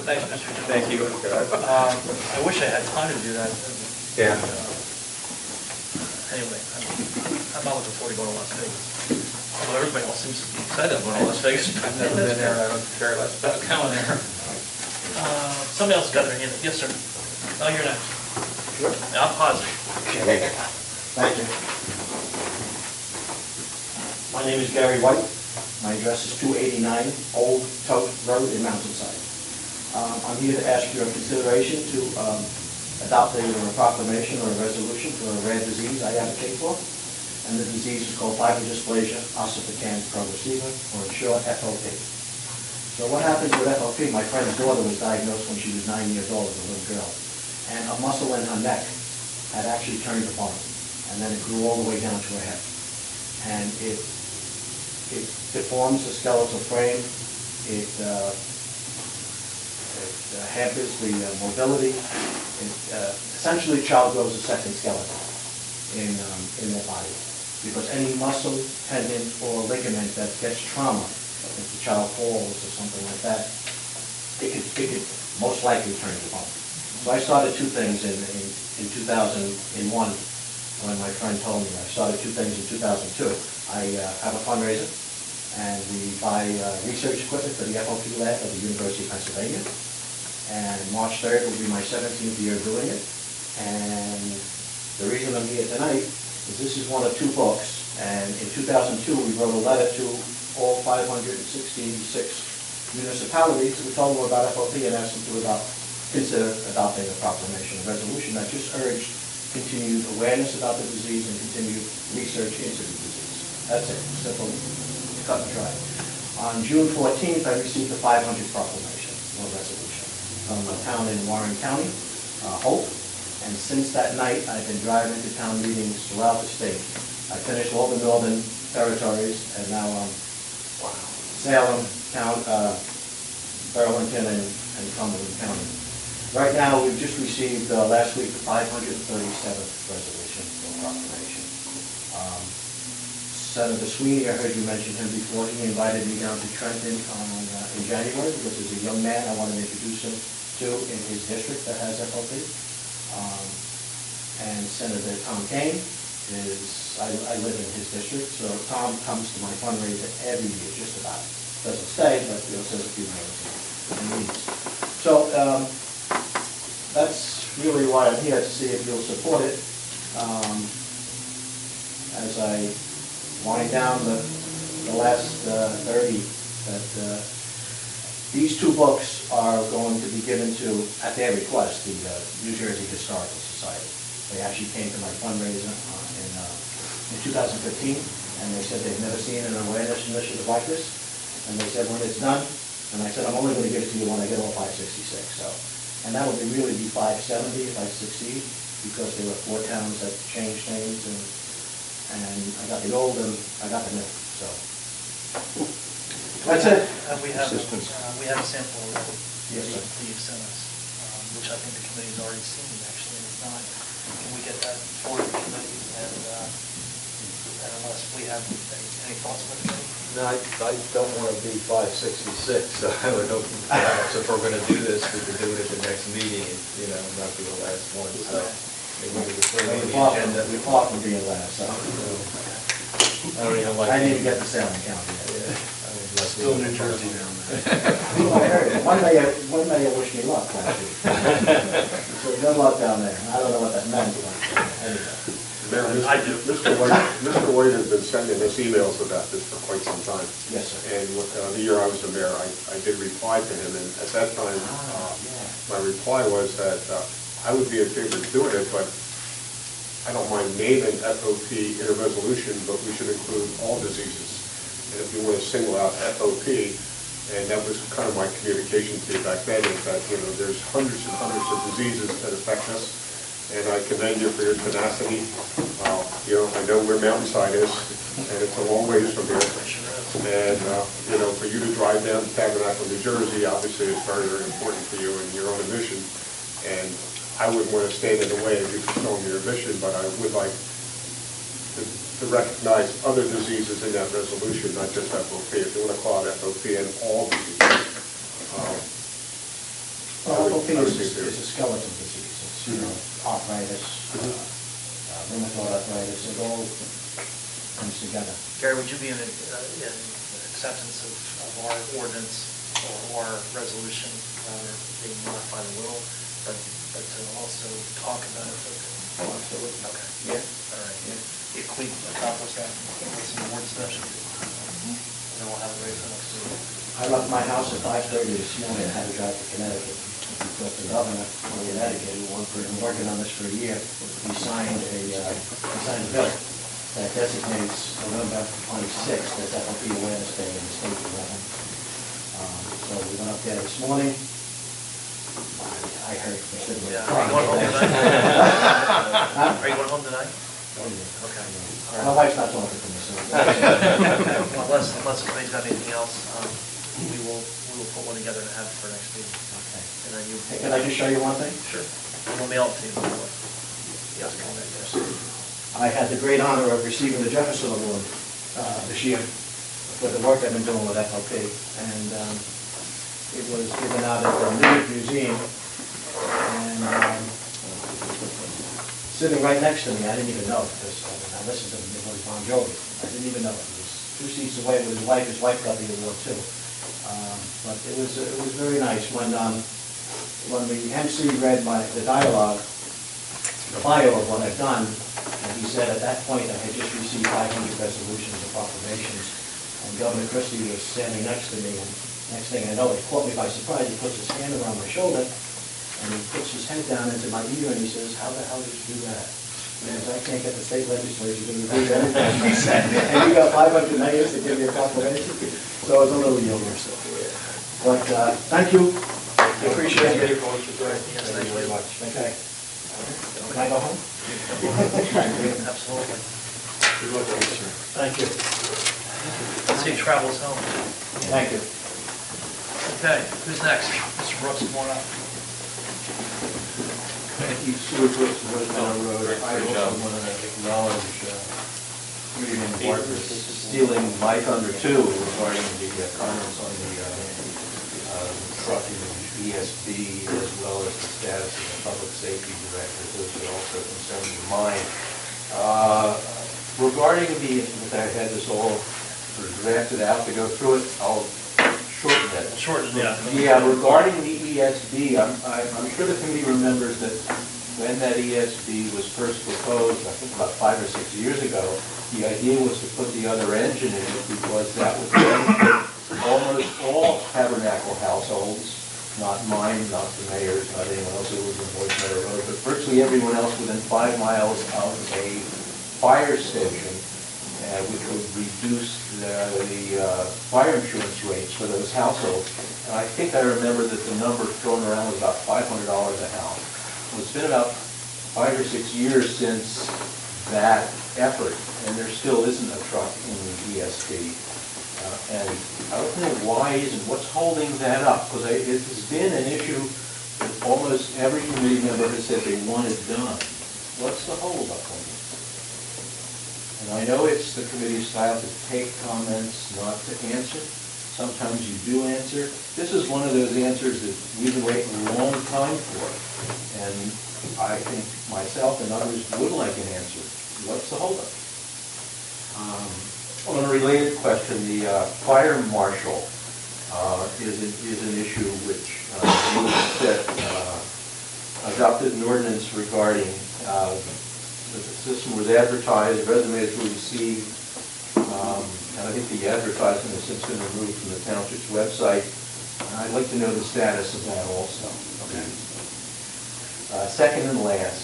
A: Thanks, Mr. Jones.
J: Thank you.
A: I wish I had time to do that.
J: Yeah.
A: Anyway, I'm not looking forward to going to Las Vegas. Although everybody else seems to be excited about going to Las Vegas.
N: I've never been there, I don't care less about going there.
A: Somebody else got their hand up. Yes, sir. Oh, you're next. Sure. I'm positive.
P: Thank you. My name is Gary White. My address is 289 Old Tote Road in Mountainside. I'm here to ask your consideration to adopt a proclamation or a resolution for a rare disease I advocate for. And the disease is called fibrodysplasia ossificans progressiva, or in short, FOP. So what happens with FOP, my friend's daughter was diagnosed when she was 9 years old as a little girl. And a muscle in her neck had actually turned apart. And then it grew all the way down to her hip. And it deforms the skeletal frame. It hampers the mobility. Essentially, the child grows a second skeleton in their body. Because any muscle, tendon, or ligament that gets trauma, if the child falls or something like that, it could most likely turn to bone. So I started 2 things in 2001 when my friend told me. I started 2 things in 2002. I have a fundraiser, and we buy research equipment for the FOP lab at the University of Pennsylvania. And March 3rd will be my 17th year doing it. And the reason I'm here tonight is this is one of 2 books. And in 2002, we wrote a letter to all 566 municipalities. We told them about FOP and asked them to consider adopting a proclamation, a resolution that just urged continued awareness about the disease and continued research into the disease. That's it, simple, cut and dry. On June 14th, I received a 500 proclamation, or resolution, from a town in Warren County, Hope. And since that night, I've been driving to town meetings throughout the state. I finished all the northern territories, and now I'm Salem, Burlington, and Cumberland County. Right now, we've just received last week the 537th resolution or proclamation. Senator Sweeney, I heard you mention him before. He invited me down to Trenton in January because there's a young man I want to introduce him to in his district that has FOP. And Senator Tom Kane I live in his district, so Tom comes to my fundraiser every year, just about. Doesn't stay, but says a few words and leaves. So that's really why I'm here, to see if you'll support it. As I wind down the last 30, that these 2 books are going to be given to, at their request, the New Jersey Historical Society. They actually came to my fundraiser in 2015, and they said they've never seen an awareness initiative like this. And they said, when it's done, and I said, I'm only going to give it to you when I get all 566. So, and that will really be 570 if I succeed, because there were 4 towns that changed names, and I got the old and I got the new. So that's it.
A: We have a sample already.
P: Yes, sir.
A: That you've sent us, which I think the committee's already seen, actually, and it's not. Can we get that for the committee? And unless we have any thoughts on the committee?
J: No, I don't want to be 566, so I would hope perhaps if we're going to do this, we could do it at the next meeting, and, not be the last one, so. Maybe we could put it on the agenda.
P: We're far from being last, so.
J: I don't even like.
P: I didn't even get to Salem County yet.
E: Still New Jersey down there.
P: I heard it. One mayor wished me luck last week. So good luck down there. I don't know what that meant, but anyway.
A: I do.
H: Mr. White has been sending us emails about this for quite some time.
P: Yes, sir.
H: And the year I was the mayor, I did reply to him, and at that time, my reply was that I would be in favor of doing it, but I don't mind naming FOP in a resolution, but we should include all diseases. And if you want to single out FOP, and that was kind of my communication to you back then, is that, there's hundreds and hundreds of diseases that affect us, and I commend you for your tenacity. I know where Mountainside is, and it's a long ways from here. And, for you to drive down to Tabernacle, New Jersey, obviously is very, very important for you and your own mission. And I wouldn't want to stand in the way of you fulfilling your mission, but I would like to recognize other diseases in that resolution, not just FOP. If you want to call it FOP and all diseases.
P: FOP is a skeletal disease. It's, arthritis, rheumatoid arthritis, it all comes together.
A: Gary, would you be in acceptance of our ordinance or our resolution, being modified a little, but to also talk about it?
P: Oh, absolutely.
A: Okay.
P: Yeah.
A: All right. Yeah. If we accomplish that with some word session, then we'll have it ready for next week.
P: I left my house at 5:30 this morning and had to drive to Connecticut because the governor of Connecticut, who has been working on this for a year, he signed a bill that designates November 26th as FOP Awareness Day in the state of Vermont. So we went up there this morning. I heard considerably.
A: Yeah. Are you going home tonight? Are you going home tonight? Okay.
P: My wife's not talking to me, so.
A: Unless the committee's got anything else, we will put one together and have it for next meeting.
P: Okay.
A: And then you.
P: Hey, can I just show you one thing?
A: Sure. We'll mail it to you before. Yes, comment, yes.
P: I had the great honor of receiving the Jefferson Award this year for the work I've been doing with FOP. And it was given out at the New York Museum. And sitting right next to me, I didn't even know it, because I listened to him, it was Bon Jovi. I didn't even know it. He was 2 seats away with his wife. His wife got the award too. But it was very nice when the MC read the dialogue, the bio of what I've done, and he said at that point I had just received 500 resolutions and proclamations, and Governor Christie was standing next to me, and next thing I know, it caught me by surprise. He puts his hand around my shoulder, and he puts his head down into my ear, and he says, "How the hell did you do that?" Because I can't get the state legislature to review everything he said, and you got 500 mayors to give you a proclamation. So I was a little younger. But thank you. I appreciate it. Thank you very much. Okay. Can I go home?
A: Absolutely.
P: Good luck, sir. Thank you.
A: Safe travels home.
P: Thank you.
A: Okay, who's next? Mr. Brooks, come on up.
D: Thank you, Stuart Brooks, West Meadow Road. I also want to acknowledge Committee Member Bartlett stealing my thunder too regarding the comments on the trucking ESB as well as the status of the public safety director. Those are also concerns of mine. Regarding if I had this all sort of drafted out to go through it, I'll shorten it.
A: Shorten, yeah.
D: Yeah, regarding the ESB, I'm sure the committee remembers that when that ESB was first proposed, I think about 5 or 6 years ago, the idea was to put the other engine in it because that would benefit almost all Tabernacle households, not mine, not the mayor's, not anyone else who was in West Meadow Road, but virtually everyone else within 5 miles of a fire station, which would reduce the fire insurance rates for those households. And I think I remember that the number thrown around was about $500 a house. So it's been about 5 or 6 years since that effort, and there still isn't a truck in the ESB. And I don't know why isn't, what's holding that up? Because it has been an issue that almost every committee member has said they want it done. What's the holdup on this? And I know it's the committee's style to take comments, not to answer. Sometimes you do answer. This is one of those answers that we've been waiting a long time for. And I think myself and others would like an answer. What's the holdup? On a related question, the fire marshal is an issue which adopted an ordinance regarding the system was advertised, resumes were received, and I think the advertisement has since been removed from the Township's website. And I'd like to know the status of that also. Okay. Second and last,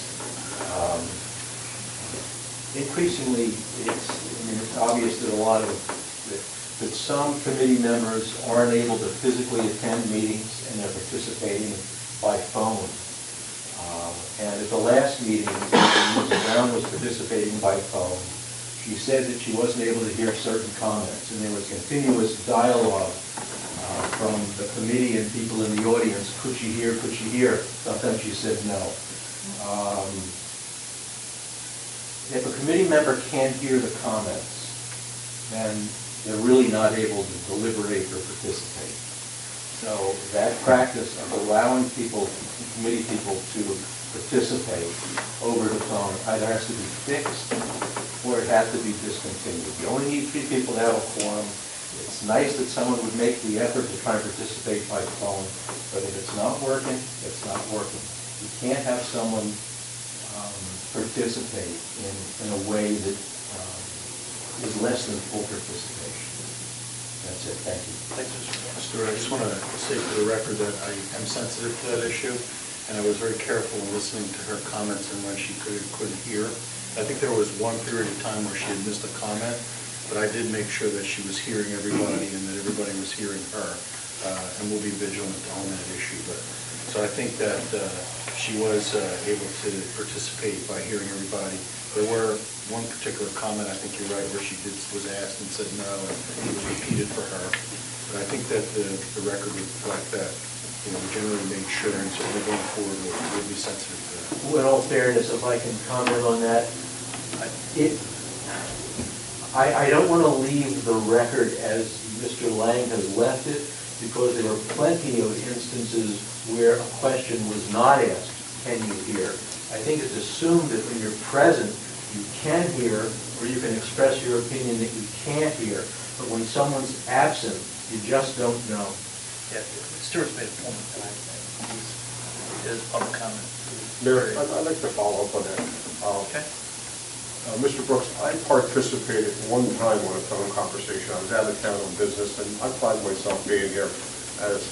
D: increasingly, it's obvious that that some committee members aren't able to physically attend meetings and they're participating by phone. And at the last meeting, Mrs. Brown was participating by phone. She said that she wasn't able to hear certain comments, and there was continuous dialogue from the committee and people in the audience. Could she hear? Could she hear? Sometimes she said no. If a committee member can't hear the comments, then they're really not able to deliberate or participate. So that practice of allowing people, committee people, to participate over the phone either has to be fixed or it has to be discontinued. You only need 3 people to have a quorum. It's nice that someone would make the effort to try and participate by phone, but if it's not working, it's not working. You can't have someone participate in a way that is less than full participation. That's it. Thank you.
A: Thanks, Mr.
K: Stuart, I just want to say for the record that I am sensitive to that issue, and I was very careful in listening to her comments and when she couldn't hear. I think there was one period of time where she had missed a comment, but I did make sure that she was hearing everybody and that everybody was hearing her, and we'll be vigilant on that issue. So I think that she was able to participate by hearing everybody. There were one particular comment, I think you're right, where she was asked and said no, and it was repeated for her. But I think that the record would reflect that, we generally make sure, and certainly going forward, we'll be sensitive to that.
D: Well, in all fairness, if I can comment on that, I don't want to leave the record as Mr. Lang has left it, because there were plenty of instances where a question was not asked, can you hear? I think it's assumed that when you're present, you can hear, or you can express your opinion that you can't hear. But when someone's absent, you just don't know.
A: Yeah, Stuart's made a point, and it is public comment.
H: Mayor, I'd like to follow up on that.
A: Okay.
H: Mr. Brooks, I participated one time on a phone conversation. I was out of town on business, and I pride myself being here as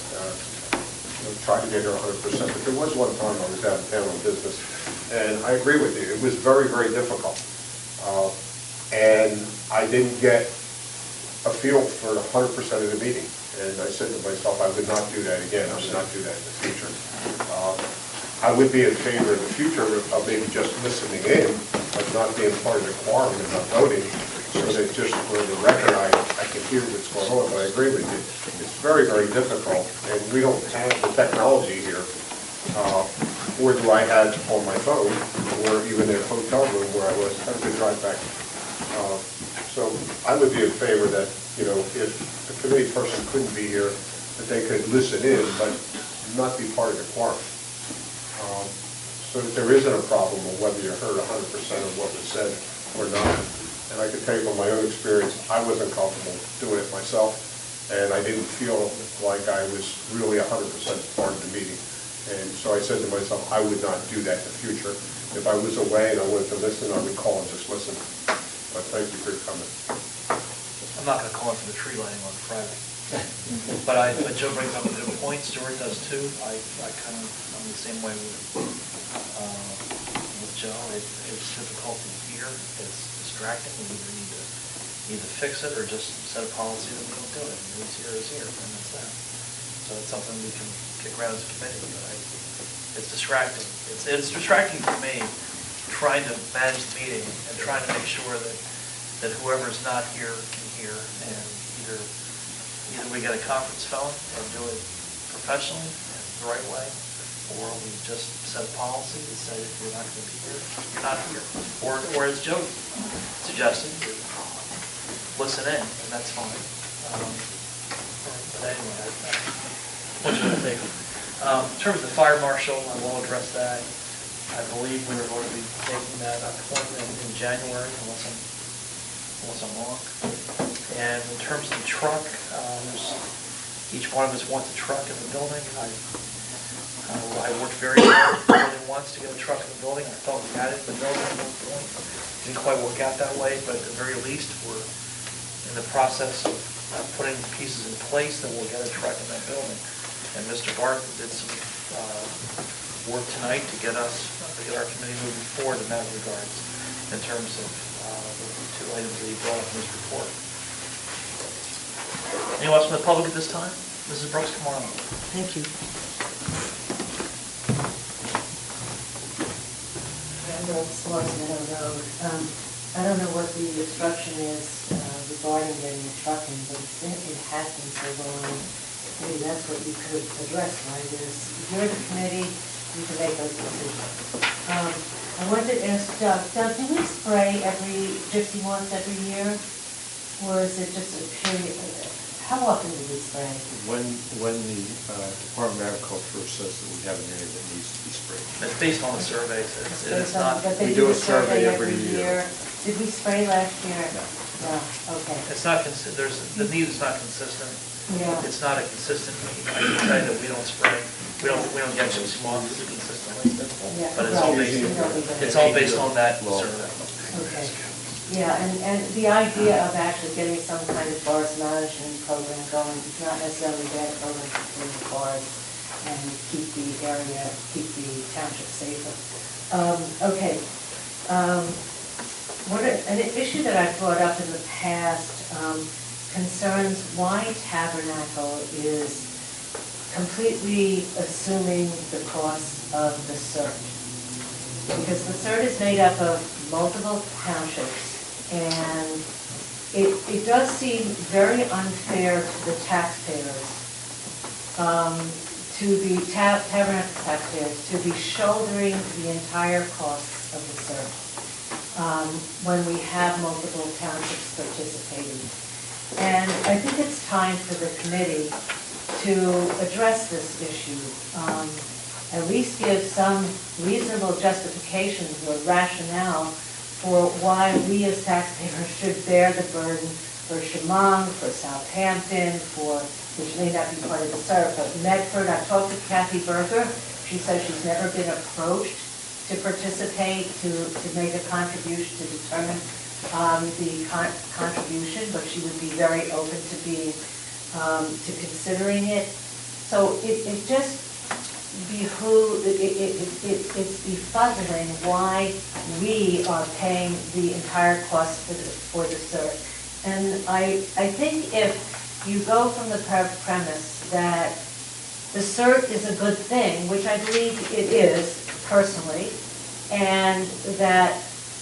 H: trying to get here 100%. But there was one time I was out of town on business, and I agree with you. It was very, very difficult, and I didn't get a feel for 100% of the meeting. And I said to myself, I would not do that again. I would not do that in the future. I would be in favor in the future of maybe just listening in, but not being part of the quorum and not voting, so that just for the record, I can hear what's going on. But I agree with you. It's very, very difficult, and we don't have the technology here, or do I have on my phone, or even in a hotel room where I was having to drive back. So I would be in favor that, if the committee person couldn't be here, that they could listen in, but not be part of the quorum. So that there isn't a problem of whether you heard 100% of what was said or not. And I can tell you from my own experience, I wasn't comfortable doing it myself, and I didn't feel like I was really 100% part of the meeting. And so I said to myself, I would not do that in the future. If I was away and I wanted to listen, I would call and just listen. But thank you for your comment.
A: I'm not going to call it for the tree lighting on Friday. But Joe brings up a good point. Stuart does too. I'm the same way with Joe. It's difficult to hear. It's distracting. We either need to fix it or just set a policy that we don't do it. What's here is here, and that's that. So it's something we can kick around as a committee. But it's distracting. It's distracting for me trying to manage the meeting and trying to make sure that whoever's not here can hear, and either we get a conference phone and do it professionally and the right way, or we just set a policy that says if you're not going to be here, you're not here. Or as Joe suggested, you listen in, and that's fine. But anyway, what should I think? In terms of the fire marshal, I will address that. I believe we are going to be taking that appointment in January, unless I'm wrong. And in terms of the truck, each one of us wants a truck in the building. I worked very hard more than once to get a truck in the building. I thought we had it in the building at one point. Didn't quite work out that way, but at the very least, we're in the process of putting pieces in place that we'll get a truck in that building. And Mr. Barton did some for tonight to get our committee moving forward in that regard, in terms of the two items that he brought up in his report. Anyone else from the public at this time? Mrs. Brooks, come on up.
G: Thank you. Brooks, Meadow Road. I don't know what the obstruction is regarding getting a truck in, but it has been so long. Maybe that's what you could address, right? If you're the committee, you can make those decisions. I wanted to ask Doug, do we spray just once every year? Or is it just a period? How often do we spray?
K: When the Department of Agriculture says that we have an area that needs to be sprayed.
A: It's based on the surveys. It's not.
G: But they
K: We do a survey every year.
G: Did we spray last year?
K: No.
G: No, okay.
A: It's not, the need is not consistent.
G: Yeah.
A: It's not a consistent need. I can tell you that we don't spray, we don't get gypsy moths consistently.
G: Yeah,
A: But it's all
G: right.
A: based on that survey.
G: Okay. Yeah, and the idea of actually getting some kind of forest management program going, it's not necessarily a bad program to clean the forest and keep the township safer. Okay. An issue that I've brought up in the past concerns why Tabernacle is completely assuming the cost of the CERT. Because the CERT is made up of multiple townships, and it does seem very unfair to the taxpayers, to the Tabernacle taxpayers, to be shouldering the entire cost of the CERT when we have multiple townships participating. And I think it's time for the committee to address this issue, at least give some reasonable justifications or rationale for why we as taxpayers should bear the burden for Chemung, for Southampton, which may not be part of the CERT, but Medford. I talked to Kathy Berger. She says she's never been approached to participate, to make a contribution, to determine the contribution, but she would be very open to considering it. So it just it's befuddling why we are paying the entire cost for the CERT. And I think if you go from the premise that the CERT is a good thing, which I believe it is personally, and that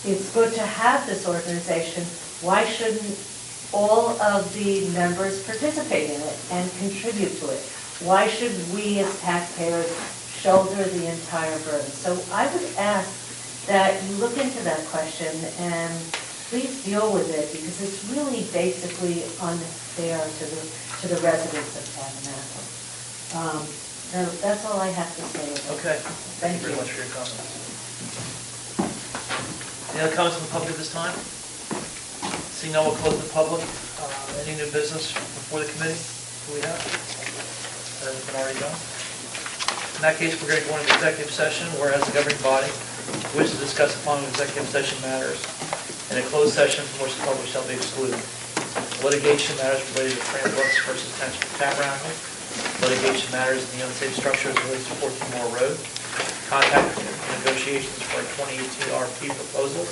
G: it's good to have this organization, why shouldn't all of the members participate in it and contribute to it? Why should we as taxpayers shoulder the entire burden? So I would ask that you look into that question and please deal with it, because it's really basically unfair to the residents of Tabernacle. Now, that's all I have to say.
A: Okay. Thank you very much for your comments. Any other comments from the public at this time? Seeing no one close the public. Any new business before the committee? Do we have? Has it been already done? In that case, we're going to go into executive session, whereas the governing body wishes to discuss the following executive session matters. In a closed session from which the public shall be excluded. Litigation matters related to Fran Brooks versus Township of Tabernacle. Litigation matters in the unsafe structures related to 14 Moore Road. Contract negotiations for a 2018 RFP proposal.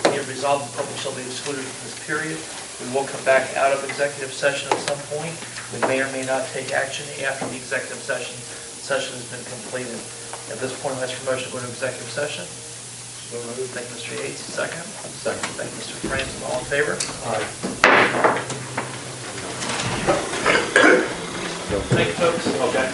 A: Be it resolved, the public shall be excluded from this period. We will come back out of executive session at some point. We may or may not take action after the executive session has been completed. At this point, let's motion to go into executive session. Thank you, Mr. Yates. Second. Second. Thank you, Mr. Francis. All in favor? Aye. Thank you, folks. Okay.